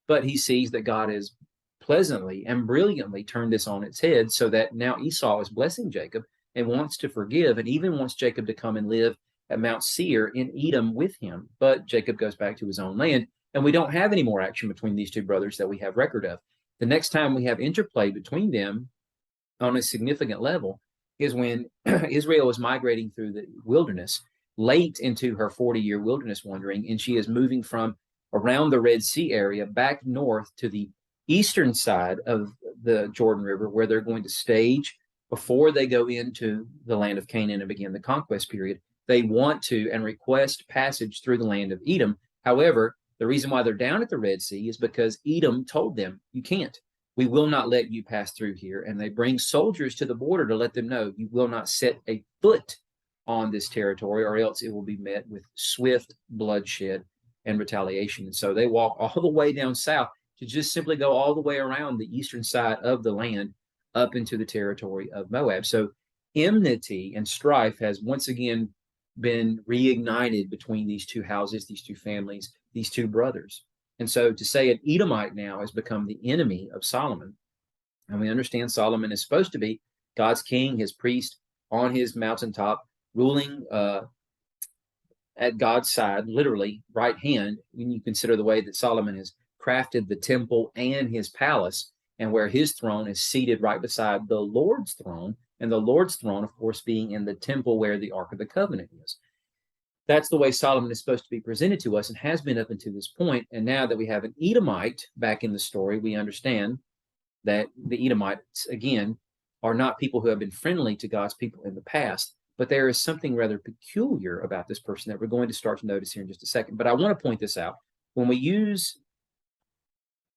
but he sees that God has pleasantly and brilliantly turned this on its head, so that now Esau is blessing Jacob and wants to forgive, and even wants Jacob to come and live at Mount Seir in Edom with him. But Jacob goes back to his own land, and we don't have any more action between these two brothers that we have record of. The next time we have interplay between them on a significant level is when Israel is migrating through the wilderness, late into her 40-year wilderness wandering, and she is moving from around the Red Sea area back north to the eastern side of the Jordan River, where they're going to stage before they go into the land of Canaan and begin the conquest period. They want to and request passage through the land of Edom. However, the reason why they're down at the Red Sea is because Edom told them, you can't. We will not let you pass through here. And they bring soldiers to the border to let them know you will not set a foot on this territory, or else it will be met with swift bloodshed and retaliation. And so they walk all the way down south to just simply go all the way around the eastern side of the land up into the territory of Moab. So enmity and strife has once again been reignited between these two houses, these two families, these two brothers. And so to say an Edomite now has become the enemy of Solomon, and we understand Solomon is supposed to be God's king, his priest on his mountaintop, ruling at God's side, literally right hand, when you consider the way that Solomon has crafted the temple and his palace, and where his throne is seated right beside the Lord's throne, and the Lord's throne, of course, being in the temple where the Ark of the Covenant is. That's the way Solomon is supposed to be presented to us and has been up until this point. And now that we have an Edomite back in the story, we understand that the Edomites, again, are not people who have been friendly to God's people in the past, but there is something rather peculiar about this person that we're going to start to notice here in just a second. But I want to point this out. When we use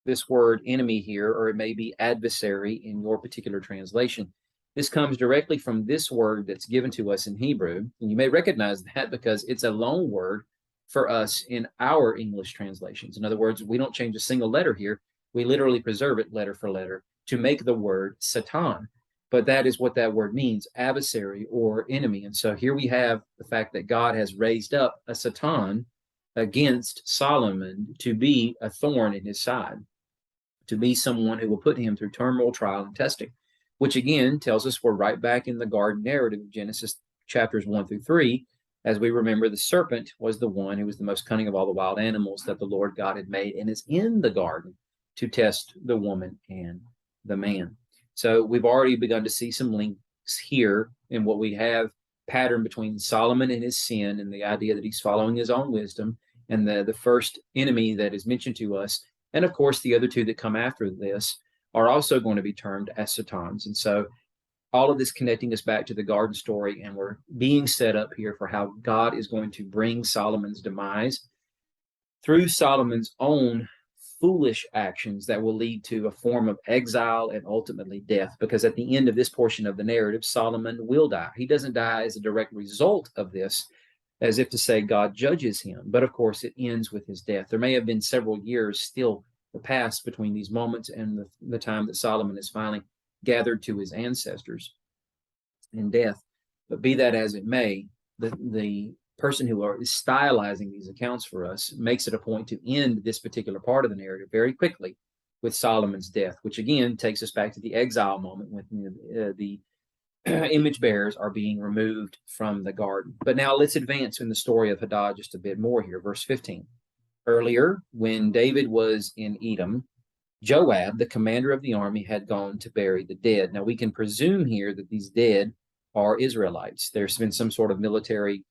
this word enemy here, or it may be adversary in your particular translation, this comes directly from this word that's given to us in Hebrew. And you may recognize that because it's a loan word for us in our English translations. In other words, we don't change a single letter here. We literally preserve it letter for letter to make the word Satan. But that is what that word means, adversary or enemy. And so here we have the fact that God has raised up a Satan against Solomon to be a thorn in his side, to be someone who will put him through turmoil, trial, and testing, which again tells us we're right back in the garden narrative of Genesis chapters 1 through 3. As we remember, the serpent was the one who was the most cunning of all the wild animals that the Lord God had made, and is in the garden to test the woman and the man. So we've already begun to see some links here in what we have pattern between Solomon and his sin, and the idea that he's following his own wisdom, and the first enemy that is mentioned to us. And of course, the other two that come after this are also going to be termed as Satans. And so all of this connecting us back to the garden story, and we're being set up here for how God is going to bring Solomon's demise through Solomon's own foolish actions that will lead to a form of exile and ultimately death. Because at the end of this portion of the narrative, Solomon will die. He doesn't die as a direct result of this, as if to say God judges him, but of course it ends with his death. There may have been several years still passed between these moments and the time that Solomon is finally gathered to his ancestors in death. But be that as it may, the person who is stylizing these accounts for us makes it a point to end this particular part of the narrative very quickly with Solomon's death, which again takes us back to the exile moment when the image bearers are being removed from the garden. But now let's advance in the story of Hadad just a bit more here. Verse 15. Earlier, when David was in Edom, Joab, the commander of the army, had gone to bury the dead. Now we can presume here that these dead are Israelites. There's been some sort of military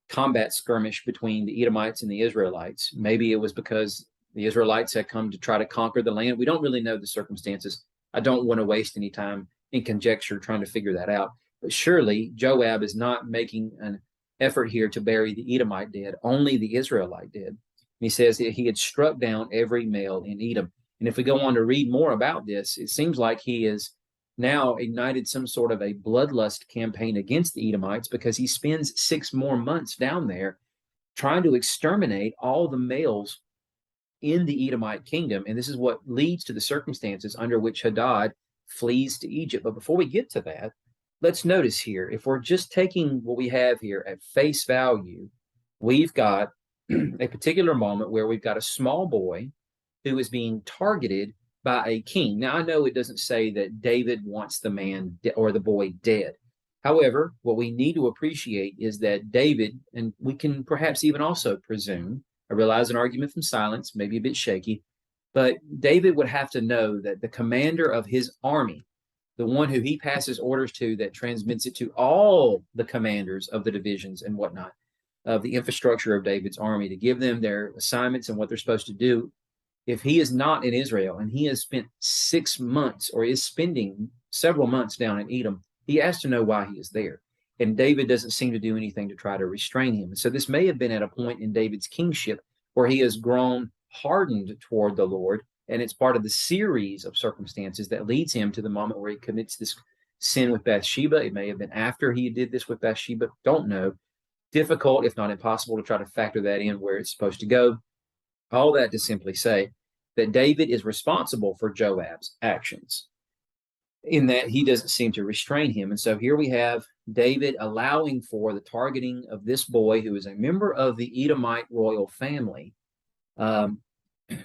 combat skirmish between the Edomites and the Israelites. Maybe it was because the Israelites had come to try to conquer the land. We don't really know the circumstances. I don't want to waste any time in conjecture trying to figure that out. But surely Joab is not making an effort here to bury the Edomite dead, only the Israelite dead. And he says that he had struck down every male in Edom. And if we go on to read more about this, it seems like he has now ignited some sort of a bloodlust campaign against the Edomites, because he spends 6 more months down there trying to exterminate all the males in the Edomite kingdom. And this is what leads to the circumstances under which Hadad flees to Egypt. But before we get to that, let's notice here, if we're just taking what we have here at face value, we've got a particular moment where we've got a small boy who is being targeted by a king. Now, I know it doesn't say that David wants the man or the boy dead. However, what we need to appreciate is that David, and we can perhaps even also presume, I realize an argument from silence, maybe a bit shaky, but David would have to know that the commander of his army, the one who he passes orders to that transmits it to all the commanders of the divisions and whatnot, of the infrastructure of David's army, to give them their assignments and what they're supposed to do. If he is not in Israel and he has spent 6 months or is spending several months down in Edom, he has to know why he is there. And David doesn't seem to do anything to try to restrain him. And so this may have been at a point in David's kingship where he has grown hardened toward the Lord. And it's part of the series of circumstances that leads him to the moment where he commits this sin with Bathsheba. It may have been after he did this with Bathsheba. Don't know. Difficult, if not impossible, to try to factor that in where it's supposed to go. All that to simply say that David is responsible for Joab's actions, in that he doesn't seem to restrain him. And so here we have David allowing for the targeting of this boy who is a member of the Edomite royal family,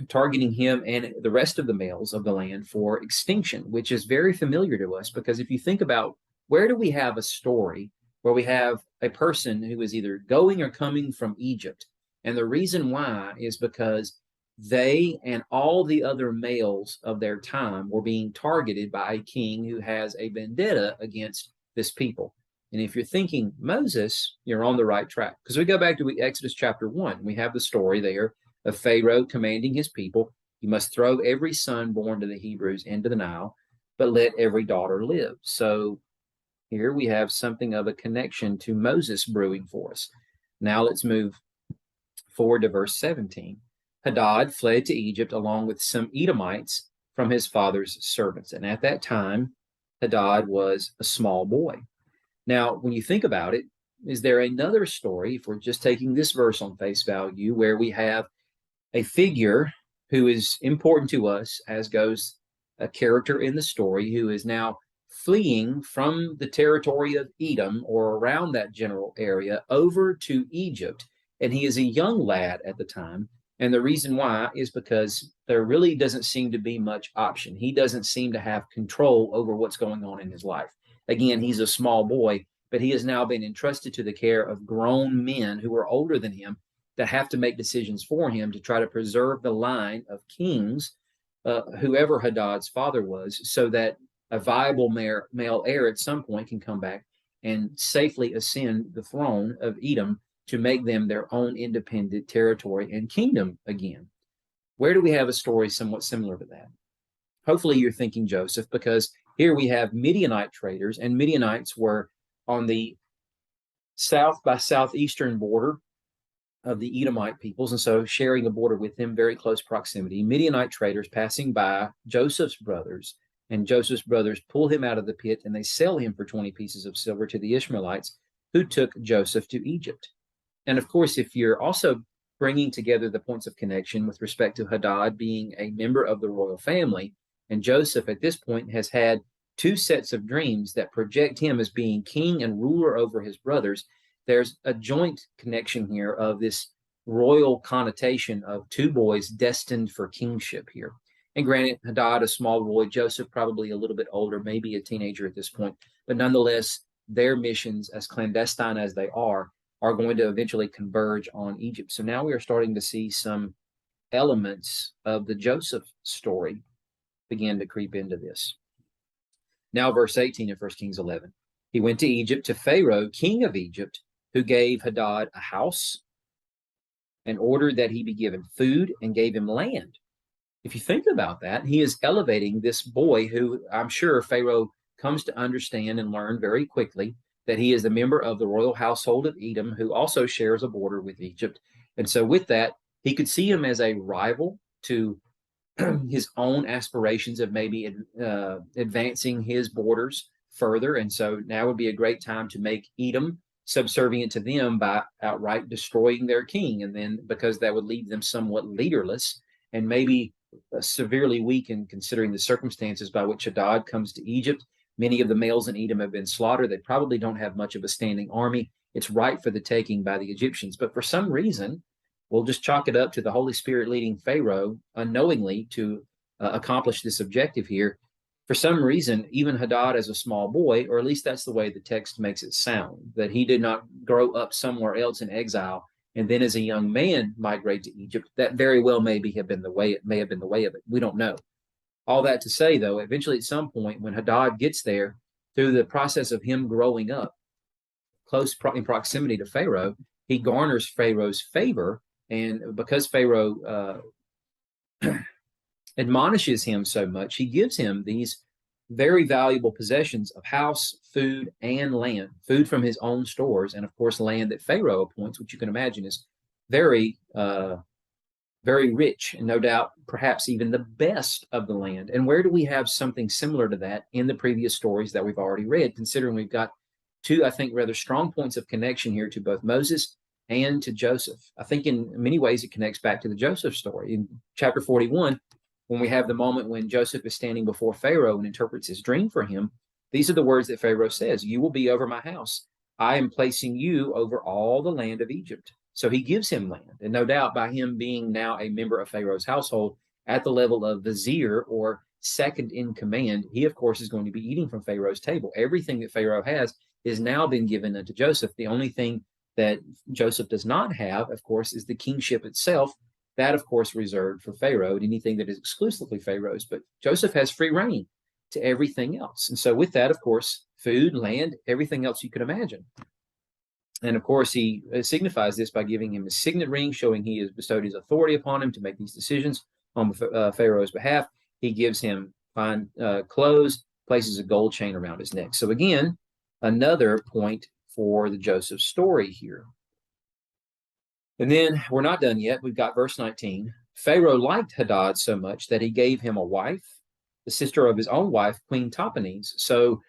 targeting him and the rest of the males of the land for extinction, which is very familiar to us, because if you think about, where do we have a story where we have a person who is either going or coming from Egypt? And the reason why is because they and all the other males of their time were being targeted by a king who has a vendetta against this people. And if you're thinking Moses, you're on the right track. Because we go back to Exodus chapter 1, we have the story there of Pharaoh commanding his people, you must throw every son born to the Hebrews into the Nile, but let every daughter live. So here we have something of a connection to Moses brewing for us. Now let's move forward to verse 17. Hadad fled to Egypt along with some Edomites from his father's servants. And at that time, Hadad was a small boy. Now, when you think about it, is there another story, if we're just taking this verse on face value, where we have a figure who is important to us, as goes a character in the story, who is now fleeing from the territory of Edom or around that general area over to Egypt? And he is a young lad at the time. And the reason why is because there really doesn't seem to be much option. He doesn't seem to have control over what's going on in his life. Again, he's a small boy, but he has now been entrusted to the care of grown men who are older than him that have to make decisions for him to try to preserve the line of kings, whoever Hadad's father was, so that a viable male heir at some point can come back and safely ascend the throne of Edom to make them their own independent territory and kingdom again. Where do we have a story somewhat similar to that? Hopefully you're thinking Joseph, because here we have Midianite traders, and Midianites were on the south by southeastern border of the Edomite peoples, and so sharing a border with them, very close proximity. Midianite traders passing by Joseph's brothers, and Joseph's brothers pull him out of the pit, and they sell him for 20 pieces of silver to the Ishmaelites, who took Joseph to Egypt. And of course, if you're also bringing together the points of connection with respect to Hadad being a member of the royal family, and Joseph at this point has had 2 sets of dreams that project him as being king and ruler over his brothers, there's a joint connection here of this royal connotation of 2 boys destined for kingship here. And granted, Hadad, a small boy, Joseph probably a little bit older, maybe a teenager at this point, but nonetheless, their missions, as clandestine as they are going to eventually converge on Egypt. So now we are starting to see some elements of the Joseph story begin to creep into this. Now, verse 18 of 1 Kings 11. He went to Egypt, to Pharaoh, king of Egypt, who gave Hadad a house and ordered that he be given food and gave him land. If you think about that, he is elevating this boy who I'm sure Pharaoh comes to understand and learn very quickly that he is a member of the royal household of Edom, who also shares a border with Egypt. And so with that, he could see him as a rival to his own aspirations of maybe advancing his borders further. And so now would be a great time to make Edom subservient to them by outright destroying their king. And then, because that would leave them somewhat leaderless and maybe severely weakened considering the circumstances by which Hadad comes to Egypt. Many of the males in Edom have been slaughtered. They probably don't have much of a standing army. It's ripe for the taking by the Egyptians. But for some reason, we'll just chalk it up to the Holy Spirit leading Pharaoh unknowingly to accomplish this objective here. For some reason, even Hadad as a small boy, or at least that's the way the text makes it sound, that he did not grow up somewhere else in exile and then as a young man migrate to Egypt. That very well may have been the way it of it. We don't know. All that to say, though, eventually at some point when Hadad gets there, through the process of him growing up close in proximity to Pharaoh, he garners Pharaoh's favor. And because Pharaoh admonishes him so much, he gives him these very valuable possessions of house, food, and land, food from his own stores, and of course, land that Pharaoh appoints, which you can imagine is very, very rich, and no doubt, perhaps even the best of the land. And where do we have something similar to that in the previous stories that we've already read, considering we've got two, I think, rather strong points of connection here to both Moses and to Joseph. I think in many ways it connects back to the Joseph story. In chapter 41, when we have the moment when Joseph is standing before Pharaoh and interprets his dream for him, these are the words that Pharaoh says: "You will be over my house. I am placing you over all the land of Egypt." So he gives him land. And no doubt by him being now a member of Pharaoh's household at the level of vizier or second in command, he, of course, is going to be eating from Pharaoh's table. Everything that Pharaoh has is now been given unto Joseph. The only thing that Joseph does not have, of course, is the kingship itself. That, of course, reserved for Pharaoh and anything that is exclusively Pharaoh's. But Joseph has free reign to everything else. And so with that, of course, food, land, everything else you could imagine. And of course, he signifies this by giving him a signet ring, showing he has bestowed his authority upon him to make these decisions on Pharaoh's behalf. He gives him fine clothes, places a gold chain around his neck. So again, another point for the Joseph story here. And then we're not done yet. We've got verse 19. Pharaoh liked Hadad so much that he gave him a wife, the sister of his own wife, Queen Tahpenes. So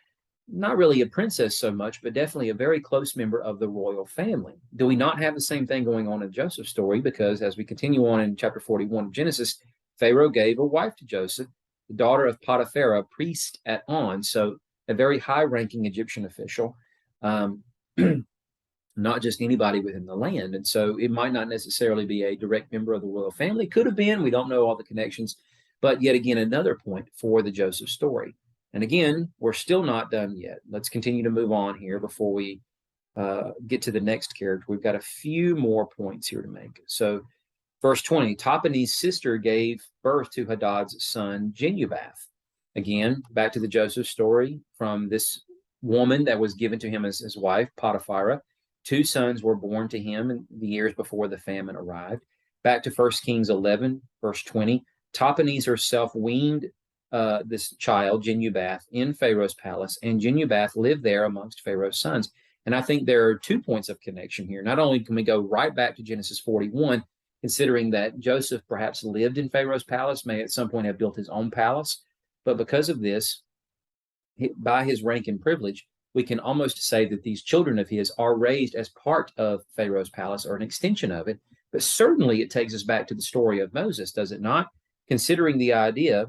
not really a princess so much, but definitely a very close member of the royal family. Do we not have the same thing going on in Joseph's story? Because as we continue on in chapter 41 of Genesis, Pharaoh gave a wife to Joseph, the daughter of Potiphar, a priest at On, so a very high-ranking Egyptian official, not just anybody within the land. And so it might not necessarily be a direct member of the royal family. Could have been. We don't know all the connections. But yet again, another point for the Joseph story. And again, we're still not done yet. Let's continue to move on here before we get to the next character. We've got a few more points here to make. So verse 20, Tahpenes' sister gave birth to Hadad's son, Genubath. Again, back to the Joseph story from this woman that was given to him as his wife, Potiphar. 2 sons were born to him in the years before the famine arrived. Back to 1 Kings 11, verse 20, Tahpenes herself weaned this child, Genubath, in Pharaoh's palace, and Genubath lived there amongst Pharaoh's sons. And I think there are 2 points of connection here. Not only can we go right back to Genesis 41, considering that Joseph perhaps lived in Pharaoh's palace, may at some point have built his own palace, but because of this, by his rank and privilege, we can almost say that these children of his are raised as part of Pharaoh's palace or an extension of it. But certainly it takes us back to the story of Moses, does it not? Considering the idea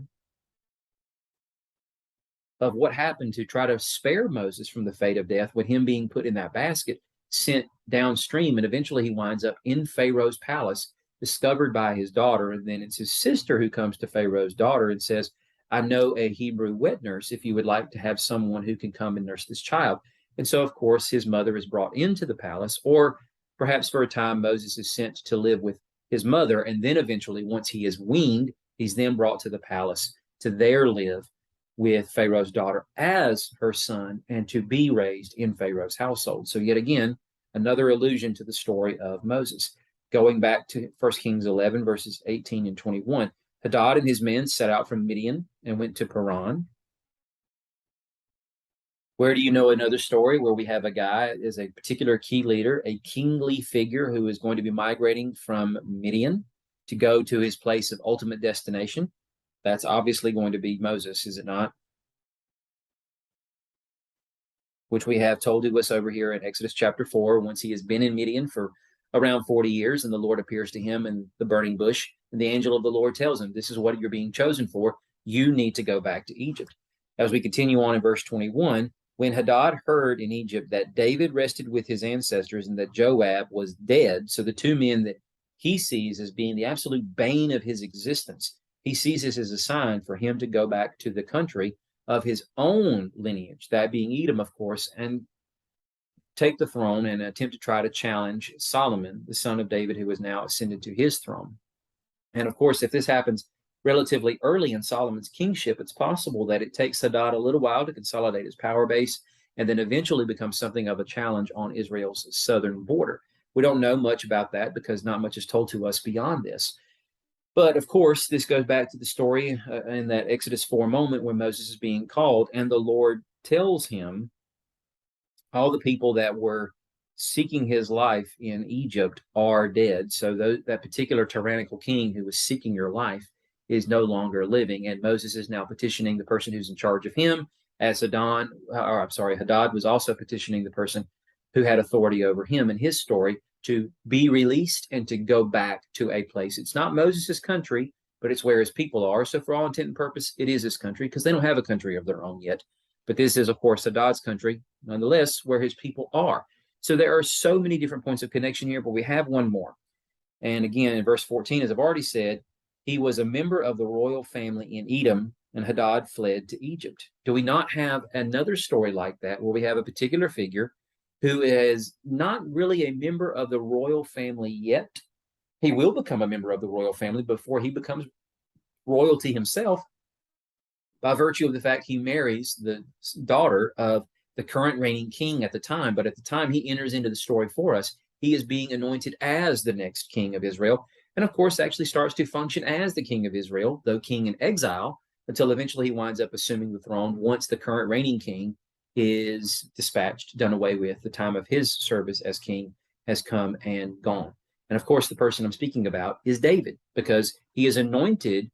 of what happened to try to spare Moses from the fate of death with him being put in that basket, sent downstream, and eventually he winds up in Pharaoh's palace, discovered by his daughter. And then it's his sister who comes to Pharaoh's daughter and says, "I know a Hebrew wet nurse if you would like to have someone who can come and nurse this child." And so, of course, his mother is brought into the palace, or perhaps for a time Moses is sent to live with his mother. And then eventually, once he is weaned, he's then brought to the palace to there live with Pharaoh's daughter as her son and to be raised in Pharaoh's household. So yet again, another allusion to the story of Moses. Going back to 1 Kings 11, verses 18 and 21, Hadad and his men set out from Midian and went to Paran. Where do you know another story where we have a guy as a particular key leader, a kingly figure who is going to be migrating from Midian to go to his place of ultimate destination? That's obviously going to be Moses, is it not? Which we have told to us over here in Exodus chapter 4, once he has been in Midian for around 40 years, and the Lord appears to him in the burning bush And the angel of the Lord tells him, this is what you're being chosen for. You need to go back to Egypt. As we continue on in verse 21, when Hadad heard in Egypt that David rested with his ancestors and that Joab was dead, so the two men that he sees as being the absolute bane of his existence, he sees this as a sign for him to go back to the country of his own lineage, that being Edom, of course, and take the throne and attempt to try to challenge Solomon, the son of David, who has now ascended to his throne. And of course, if this happens relatively early in Solomon's kingship, it's possible that it takes Hadad a little while to consolidate his power base and then eventually becomes something of a challenge on Israel's southern border. We don't know much about that because not much is told to us beyond this. But of course, this goes back to the story in that Exodus 4 moment when Moses is being called and the Lord tells him all the people that were seeking his life in Egypt are dead. So that particular tyrannical king who was seeking your life is no longer living. And Moses is now petitioning the person who's in charge of him, as Hadad was also petitioning the person who had authority over him in his story to be released and to go back to a place. It's not Moses's country, but it's where his people are. So for all intent and purpose, it is his country because they don't have a country of their own yet. But this is, of course, Hadad's country, nonetheless, where his people are. So there are so many different points of connection here, but we have one more. And again, in verse 14, as I've already said, he was a member of the royal family in Edom, and Hadad fled to Egypt. Do we not have another story like that where we have a particular figure who is not really a member of the royal family yet? He will become a member of the royal family before he becomes royalty himself by virtue of the fact he marries the daughter of the current reigning king at the time. But at the time he enters into the story for us, he is being anointed as the next king of Israel. And of course, actually starts to function as the king of Israel, though king in exile, until eventually he winds up assuming the throne once the current reigning king is dispatched, done away with. The time of his service as king has come and gone. And of course, the person I'm speaking about is David, because he is anointed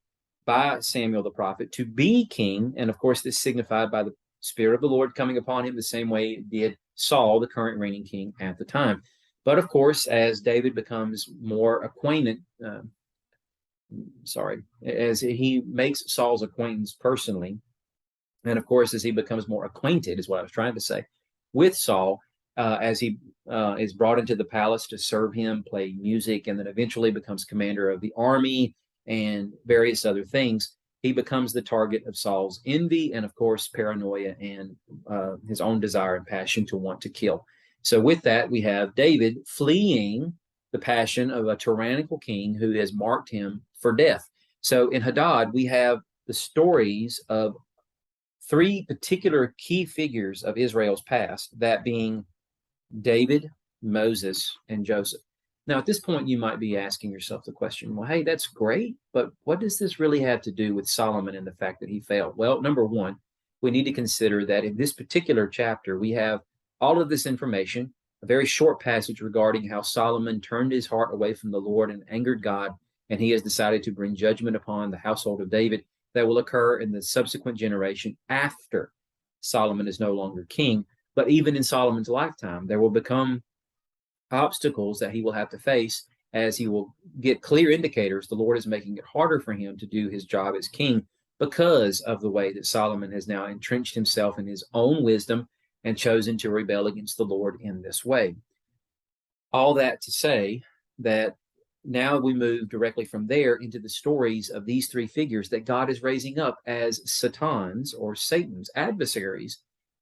by Samuel the prophet to be king. And of course, this signified by the Spirit of the Lord coming upon him the same way it did Saul, the current reigning king at the time. But of course, as David becomes more acquainted, as he makes Saul's acquaintance personally, and of course, as he becomes more acquainted, is what I was trying to say, with Saul, as he is brought into the palace to serve him, play music, and then eventually becomes commander of the army and various other things, he becomes the target of Saul's envy and, of course, paranoia and his own desire and passion to want to kill. So with that, we have David fleeing the passion of a tyrannical king who has marked him for death. So in Hadad, we have the stories of three particular key figures of Israel's past, that being David, Moses, and Joseph. Now, at this point, you might be asking yourself the question, well, hey, that's great, but what does this really have to do with Solomon and the fact that he failed? Well, number one, we need to consider that in this particular chapter, we have all of this information, a very short passage regarding how Solomon turned his heart away from the Lord and angered God, and he has decided to bring judgment upon the household of David that will occur in the subsequent generation after Solomon is no longer king. But even in Solomon's lifetime, there will become obstacles that he will have to face as he will get clear indicators the Lord is making it harder for him to do his job as king because of the way that Solomon has now entrenched himself in his own wisdom and chosen to rebel against the Lord in this way. All that to say that now we move directly from there into the stories of these three figures that God is raising up as Satan's or Satan's adversaries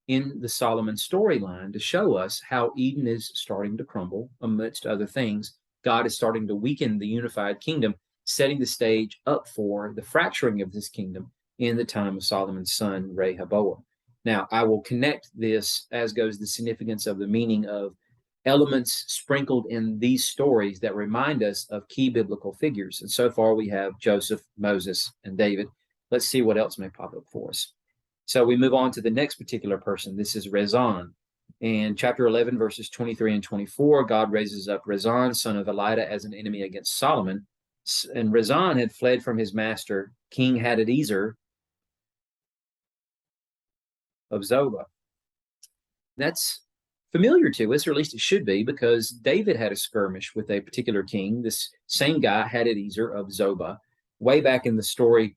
in the Solomon storyline to show us how Eden is starting to crumble amidst other things. God is starting to weaken the unified kingdom, setting the stage up for the fracturing of this kingdom in the time of Solomon's son, Rehoboam. Now, I will connect this, as goes the significance of the meaning of elements sprinkled in these stories that remind us of key biblical figures. And so far we have Joseph, Moses, and David. Let's see what else may pop up for us. So we move on to the next particular person. This is Rezon. In chapter 11, verses 23 and 24, God raises up Rezon, son of Elida, as an enemy against Solomon. And Rezon had fled from his master, King Hadadezer of Zobah. That's familiar to us, or at least it should be, because David had a skirmish with a particular king. This same guy, Hadadezer of Zobah, way back in the story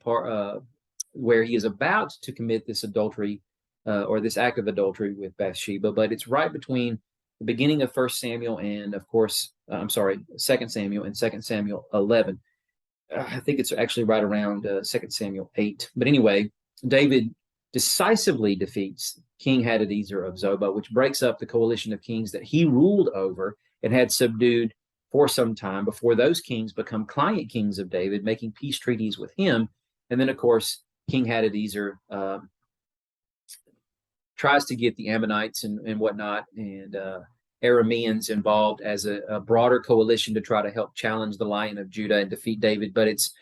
where he is about to commit this adultery or this act of adultery with Bathsheba. But it's right between the beginning of 1 Samuel and, of course, 2 Samuel and 2 Samuel 11. I think it's actually right around 2 Samuel 8. But anyway, David decisively defeats King Hadadezer of Zobah, which breaks up the coalition of kings that he ruled over and had subdued for some time before those kings become client kings of David, making peace treaties with him. And then, of course, King Hadadezer tries to get the Ammonites and whatnot and Arameans involved as a broader coalition to try to help challenge the Lion of Judah and defeat David, but it's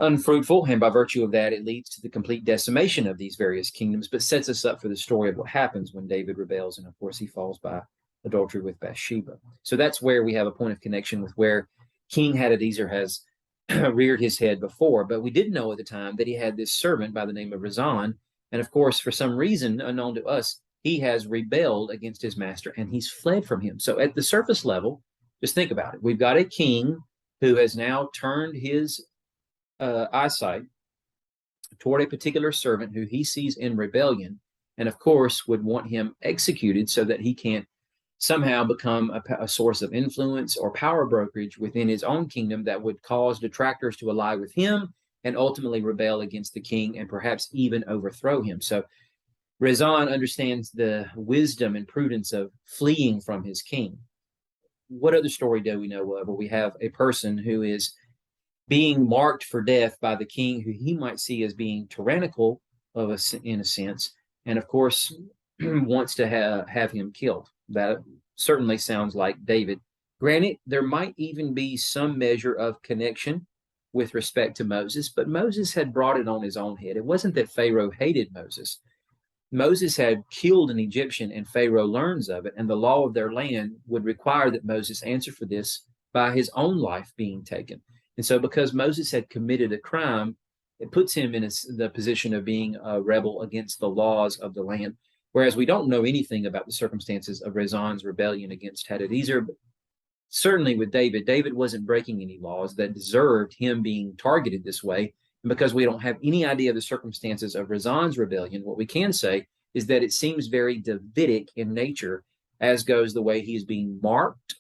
unfruitful, and by virtue of that, it leads to the complete decimation of these various kingdoms, but sets us up for the story of what happens when David rebels, and of course he falls by adultery with Bathsheba. So that's where we have a point of connection with where King Hadadezer has reared his head before, but we didn't know at the time that he had this servant by the name of Rezon, and of course, for some reason unknown to us, he has rebelled against his master and he's fled from him. So at the surface level, just think about it. We've got a king who has now turned his eyesight toward a particular servant who he sees in rebellion, and of course would want him executed so that he can't somehow become a source of influence or power brokerage within his own kingdom that would cause detractors to ally with him and ultimately rebel against the king and perhaps even overthrow him. So Rezon understands the wisdom and prudence of fleeing from his king. What other story do we know of where we have a person who is being marked for death by the king who he might see as being tyrannical in a sense, and of course wants to have him killed? That certainly sounds like David. Granted, there might even be some measure of connection with respect to Moses, but Moses had brought it on his own head. It wasn't that Pharaoh hated Moses. Moses had killed an Egyptian and Pharaoh learns of it, and the law of their land would require that Moses answer for this by his own life being taken. And so because Moses had committed a crime, it puts him in the position of being a rebel against the laws of the land. Whereas we don't know anything about the circumstances of Rezon's rebellion against Hadadezer, but certainly with David, David wasn't breaking any laws that deserved him being targeted this way. And because we don't have any idea of the circumstances of Rezon's rebellion, what we can say is that it seems very Davidic in nature, as goes the way he is being marked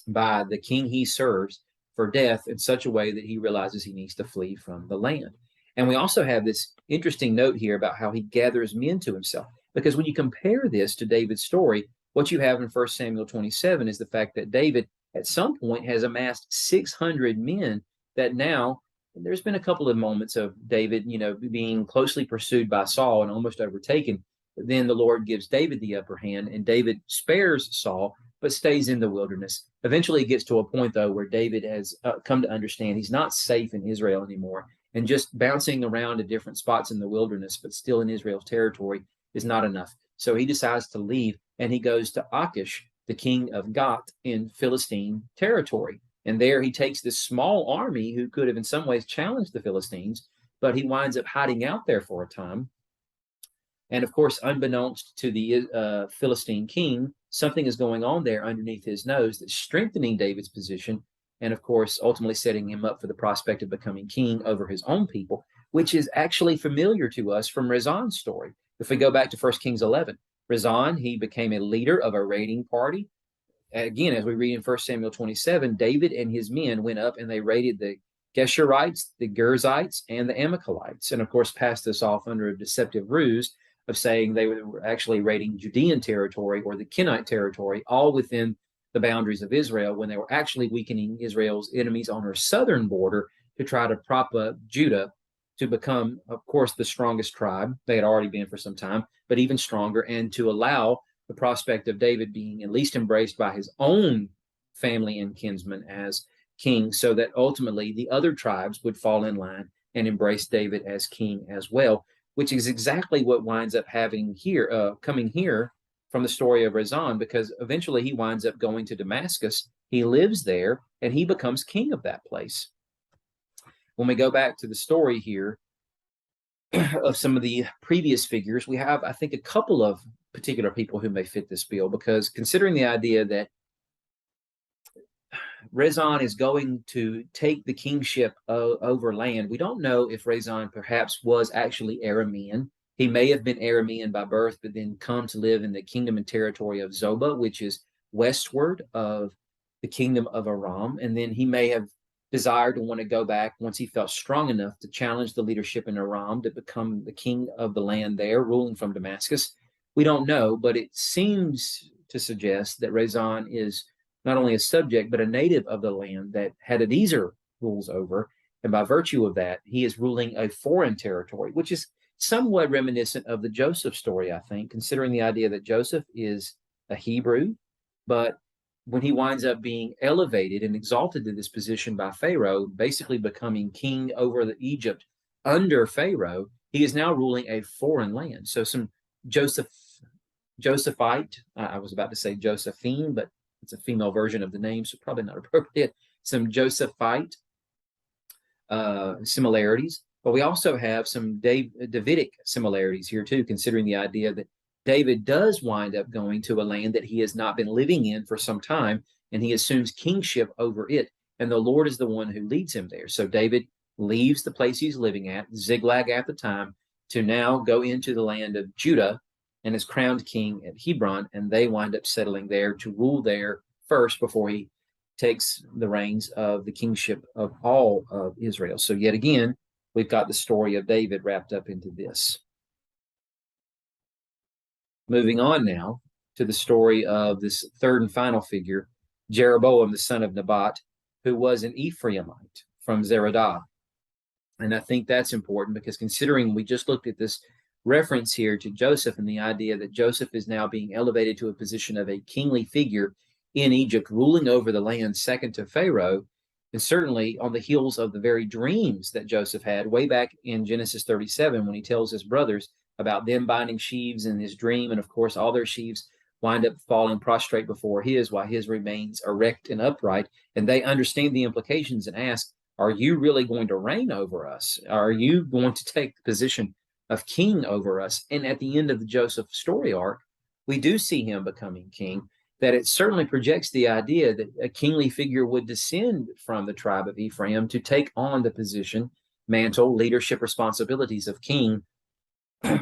by the king he serves for death in such a way that he realizes he needs to flee from the land. And we also have this interesting note here about how he gathers men to himself. Because when you compare this to David's story, what you have in 1 Samuel 27 is the fact that David at some point has amassed 600 men that now, there's been a couple of moments of David, being closely pursued by Saul and almost overtaken. But then the Lord gives David the upper hand, and David spares Saul, but stays in the wilderness. Eventually, it gets to a point, though, where David has come to understand he's not safe in Israel anymore, and just bouncing around to different spots in the wilderness, but still in Israel's territory, is not enough. So he decides to leave, and he goes to Achish, the king of Gath in Philistine territory. And there he takes this small army who could have in some ways challenged the Philistines, but he winds up hiding out there for a time. And of course, unbeknownst to the Philistine king, something is going on there underneath his nose that's strengthening David's position, and of course, ultimately setting him up for the prospect of becoming king over his own people, which is actually familiar to us from Rezon's story. If we go back to 1 Kings 11, Rezon, he became a leader of a raiding party. Again, as we read in 1 Samuel 27, David and his men went up and they raided the Geshurites, the Girzites, and the Amalekites, and of course passed this off under a deceptive ruse of saying they were actually raiding Judean territory or the Kenite territory, all within the boundaries of Israel, when they were actually weakening Israel's enemies on her southern border to try to prop up Judah to become, of course, the strongest tribe. They had already been for some time, but even stronger, and to allow the prospect of David being at least embraced by his own family and kinsmen as king, so that ultimately the other tribes would fall in line and embrace David as king as well, which is exactly what winds up coming here from the story of Rezon, because eventually he winds up going to Damascus. He lives there, and he becomes king of that place. When we go back to the story here of some of the previous figures, we have, I think, a couple of particular people who may fit this bill, because considering the idea that Rezon is going to take the kingship over land, we don't know if Rezon perhaps was actually Aramean. He may have been Aramean by birth, but then come to live in the kingdom and territory of Zobah, which is westward of the kingdom of Aram. And then he may have desired to want to go back once he felt strong enough to challenge the leadership in Aram to become the king of the land there, ruling from Damascus. We don't know, but it seems to suggest that Rezon is not only a subject, but a native of the land that Hadadezer rules over. And by virtue of that, he is ruling a foreign territory, which is somewhat reminiscent of the Joseph story, I think, considering the idea that Joseph is a Hebrew, but when he winds up being elevated and exalted to this position by Pharaoh, basically becoming king over Egypt under Pharaoh, he is now ruling a foreign land. So some Josephite, I was about to say Josephine, but it's a female version of the name, so probably not appropriate. Some Josephite similarities, but we also have some Davidic similarities here too, considering the idea that David does wind up going to a land that he has not been living in for some time, and he assumes kingship over it, and the Lord is the one who leads him there. So David leaves the place he's living at, Ziklag at the time, to now go into the land of Judah and is crowned king at Hebron, and they wind up settling there to rule there first before he takes the reins of the kingship of all of Israel. So yet again, we've got the story of David wrapped up into this. Moving on now to the story of this third and final figure, Jeroboam, the son of Nabat, who was an Ephraimite from Zeradah. And I think that's important because considering we just looked at this reference here to Joseph and the idea that Joseph is now being elevated to a position of a kingly figure in Egypt, ruling over the land second to Pharaoh, and certainly on the heels of the very dreams that Joseph had way back in Genesis 37 when he tells his brothers about them binding sheaves in his dream, and of course all their sheaves wind up falling prostrate before his while his remains erect and upright, and they understand the implications and ask, are you really going to reign over us? Are you going to take the position of king over us? And at the end of the Joseph story arc, we do see him becoming king, that it certainly projects the idea that a kingly figure would descend from the tribe of Ephraim to take on the position, mantle, leadership responsibilities of king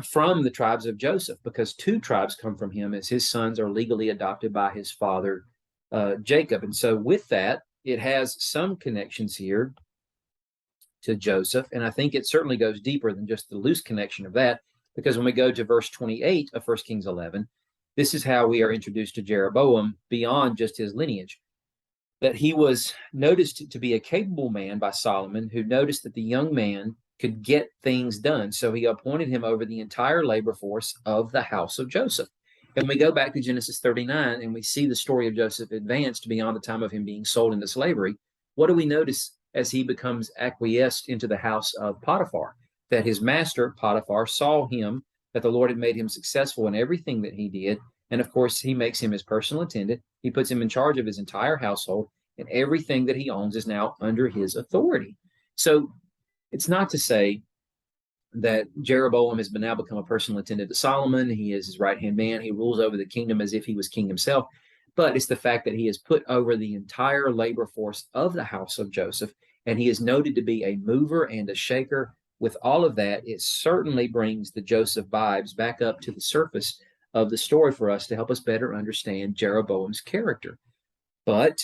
from the tribes of Joseph, because two tribes come from him as his sons are legally adopted by his father, Jacob. And so with that, it has some connections here to Joseph. And I think it certainly goes deeper than just the loose connection of that, because when we go to verse 28 of 1 Kings 11, this is how we are introduced to Jeroboam beyond just his lineage. That he was noticed to be a capable man by Solomon, who noticed that the young man could get things done. So he appointed him over the entire labor force of the house of Joseph. And we go back to Genesis 39 and we see the story of Joseph advanced beyond the time of him being sold into slavery. What do we notice as he becomes acquiesced into the house of Potiphar? That his master, Potiphar, saw him, that the Lord had made him successful in everything that he did. And of course, he makes him his personal attendant. He puts him in charge of his entire household, and everything that he owns is now under his authority. So it's not to say that Jeroboam has now become a personal attendant to Solomon. He is his right-hand man. He rules over the kingdom as if he was king himself. But it's the fact that he has put over the entire labor force of the house of Joseph, and he is noted to be a mover and a shaker. With all of that, it certainly brings the Joseph vibes back up to the surface of the story for us to help us better understand Jeroboam's character. But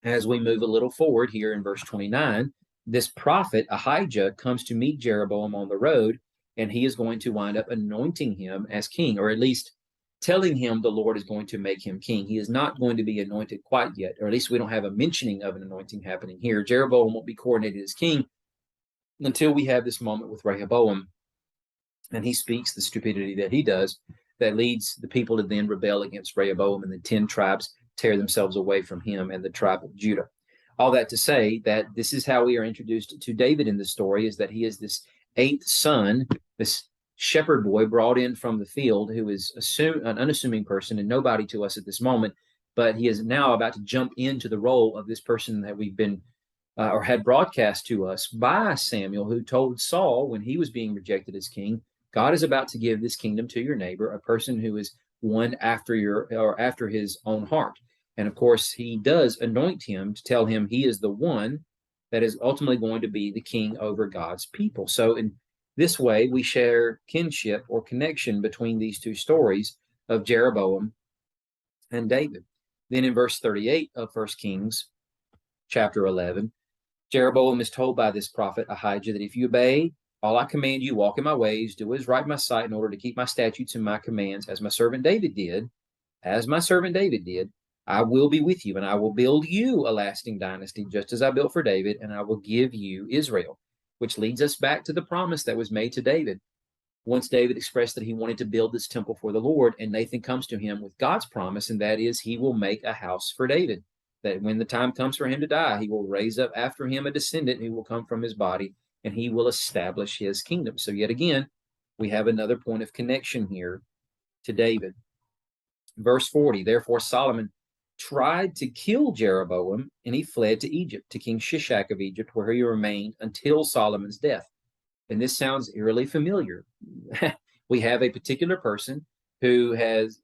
as we move a little forward here in verse 29, this prophet, Ahijah, comes to meet Jeroboam on the road, and he is going to wind up anointing him as king, or at least telling him the Lord is going to make him king. He is not going to be anointed quite yet, or at least we don't have a mentioning of an anointing happening here. Jeroboam won't be coronated as king until we have this moment with Rehoboam, and he speaks the stupidity that he does that leads the people to then rebel against Rehoboam, and the 10 tribes tear themselves away from him and the tribe of Judah. All that to say that this is how we are introduced to David in the story, is that he is this 8th son, this shepherd boy brought in from the field, who is an unassuming person and nobody to us at this moment, but he is now about to jump into the role of this person that we've been or had broadcast to us by Samuel, who told Saul when he was being rejected as king, God is about to give this kingdom to your neighbor, a person who is one after his own heart. And of course, he does anoint him to tell him he is the one that is ultimately going to be the king over God's people. So in this way, we share kinship or connection between these two stories of Jeroboam and David. Then in verse 38 of 1 Kings chapter 11, Jeroboam is told by this prophet Ahijah that if you obey all I command you, walk in my ways, do what is right in my sight in order to keep my statutes and my commands, as my servant David did, I will be with you, and I will build you a lasting dynasty, just as I built for David, and I will give you Israel. Which leads us back to the promise that was made to David. Once David expressed that he wanted to build this temple for the Lord, and Nathan comes to him with God's promise, and that is he will make a house for David, that when the time comes for him to die, he will raise up after him a descendant who will come from his body, and he will establish his kingdom. So yet again, we have another point of connection here to David. Verse 40, therefore Solomon tried to kill Jeroboam, and he fled to Egypt, to King Shishak of Egypt, where he remained until Solomon's death. And this sounds eerily familiar. We have a particular person who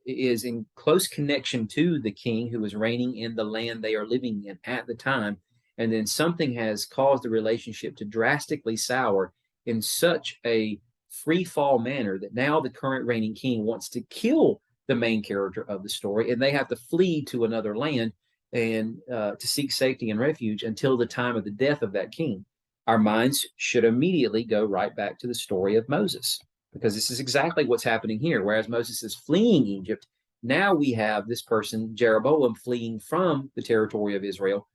is in close connection to the king who was reigning in the land they are living in at the time. And then something has caused the relationship to drastically sour in such a free fall manner that now the current reigning king wants to kill the main character of the story, and they have to flee to another land and to seek safety and refuge until the time of the death of that king. Our minds should immediately go right back to the story of Moses, because this is exactly what's happening here. Whereas Moses is fleeing Egypt, now we have this person, Jeroboam, fleeing from the territory of Israel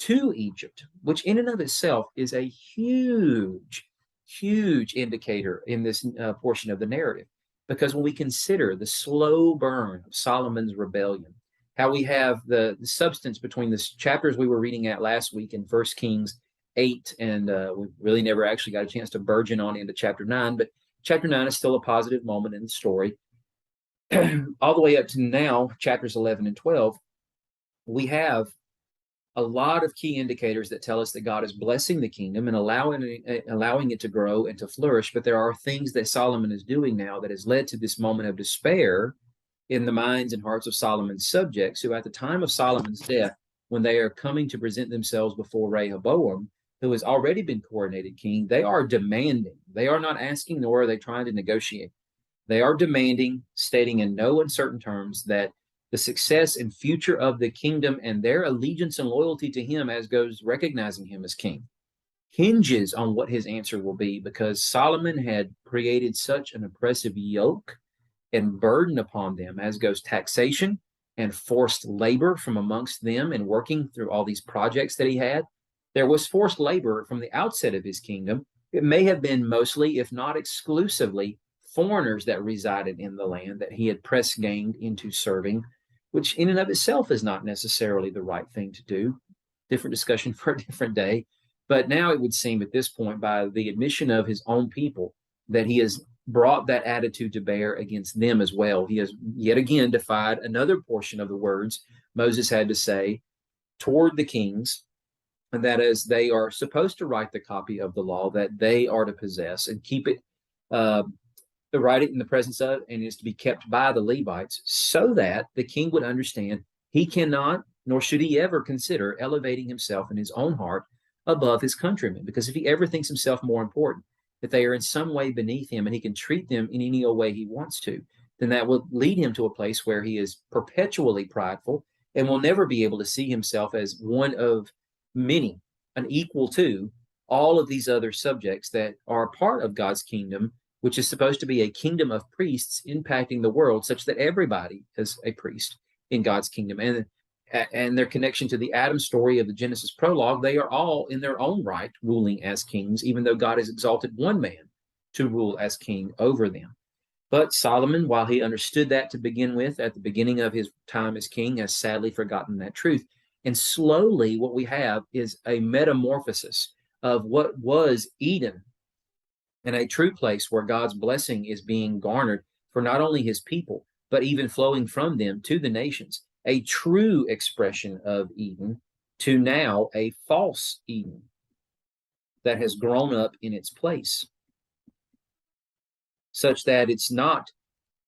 to Egypt, which in and of itself is a huge, huge indicator in this portion of the narrative. Because when we consider the slow burn of Solomon's rebellion, how we have the substance between the chapters we were reading at last week in 1 Kings 8, and we really never actually got a chance to burgeon on into chapter 9, but chapter 9 is still a positive moment in the story. All the way up to now, chapters 11 and 12, we have a lot of key indicators that tell us that God is blessing the kingdom and allowing it to grow and to flourish. But there are things that Solomon is doing now that has led to this moment of despair in the minds and hearts of Solomon's subjects, who at the time of Solomon's death, when they are coming to present themselves before Rehoboam, who has already been coronated king, they are demanding. They are not asking, nor are they trying to negotiate. They are demanding, stating in no uncertain terms that the success and future of the kingdom and their allegiance and loyalty to him, as goes recognizing him as king, hinges on what his answer will be, because Solomon had created such an oppressive yoke and burden upon them, as goes taxation and forced labor from amongst them, and working through all these projects that he had. There was forced labor from the outset of his kingdom. It may have been mostly, if not exclusively, foreigners that resided in the land that he had press ganged into serving, which in and of itself is not necessarily the right thing to do. Different discussion for a different day. But now it would seem at this point, by the admission of his own people, that he has brought that attitude to bear against them as well. He has yet again defied another portion of the words Moses had to say toward the kings, and that is, they are supposed to write the copy of the law that they are to possess and keep it, to write it in the presence of, and is to be kept by the Levites, so that the king would understand he cannot, nor should he ever consider elevating himself in his own heart above his countrymen. Because if he ever thinks himself more important, that they are in some way beneath him and he can treat them in any way he wants to, then that will lead him to a place where he is perpetually prideful and will never be able to see himself as one of many, an equal to all of these other subjects that are a part of God's kingdom, which is supposed to be a kingdom of priests impacting the world, such that everybody is a priest in God's kingdom. And their connection to the Adam story of the Genesis prologue, they are all in their own right ruling as kings, even though God has exalted one man to rule as king over them. But Solomon, while he understood that to begin with at the beginning of his time as king, has sadly forgotten that truth. And slowly what we have is a metamorphosis of what was Eden, and a true place where God's blessing is being garnered for not only his people, but even flowing from them to the nations. A true expression of Eden to now a false Eden that has grown up in its place. such that it's not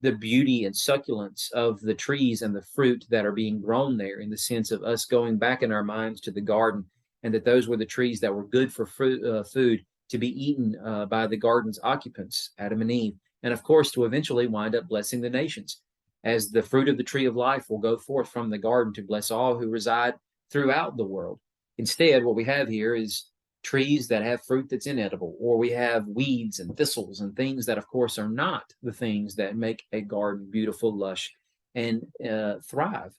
the beauty and succulence of the trees and the fruit that are being grown there, in the sense of us going back in our minds to the garden, and that those were the trees that were good for food to be eaten by the garden's occupants, Adam and Eve, and of course to eventually wind up blessing the nations, as the fruit of the tree of life will go forth from the garden to bless all who reside throughout the world. Instead, what we have here is trees that have fruit that's inedible, or we have weeds and thistles and things that, of course, are not the things that make a garden beautiful, lush, and thrive.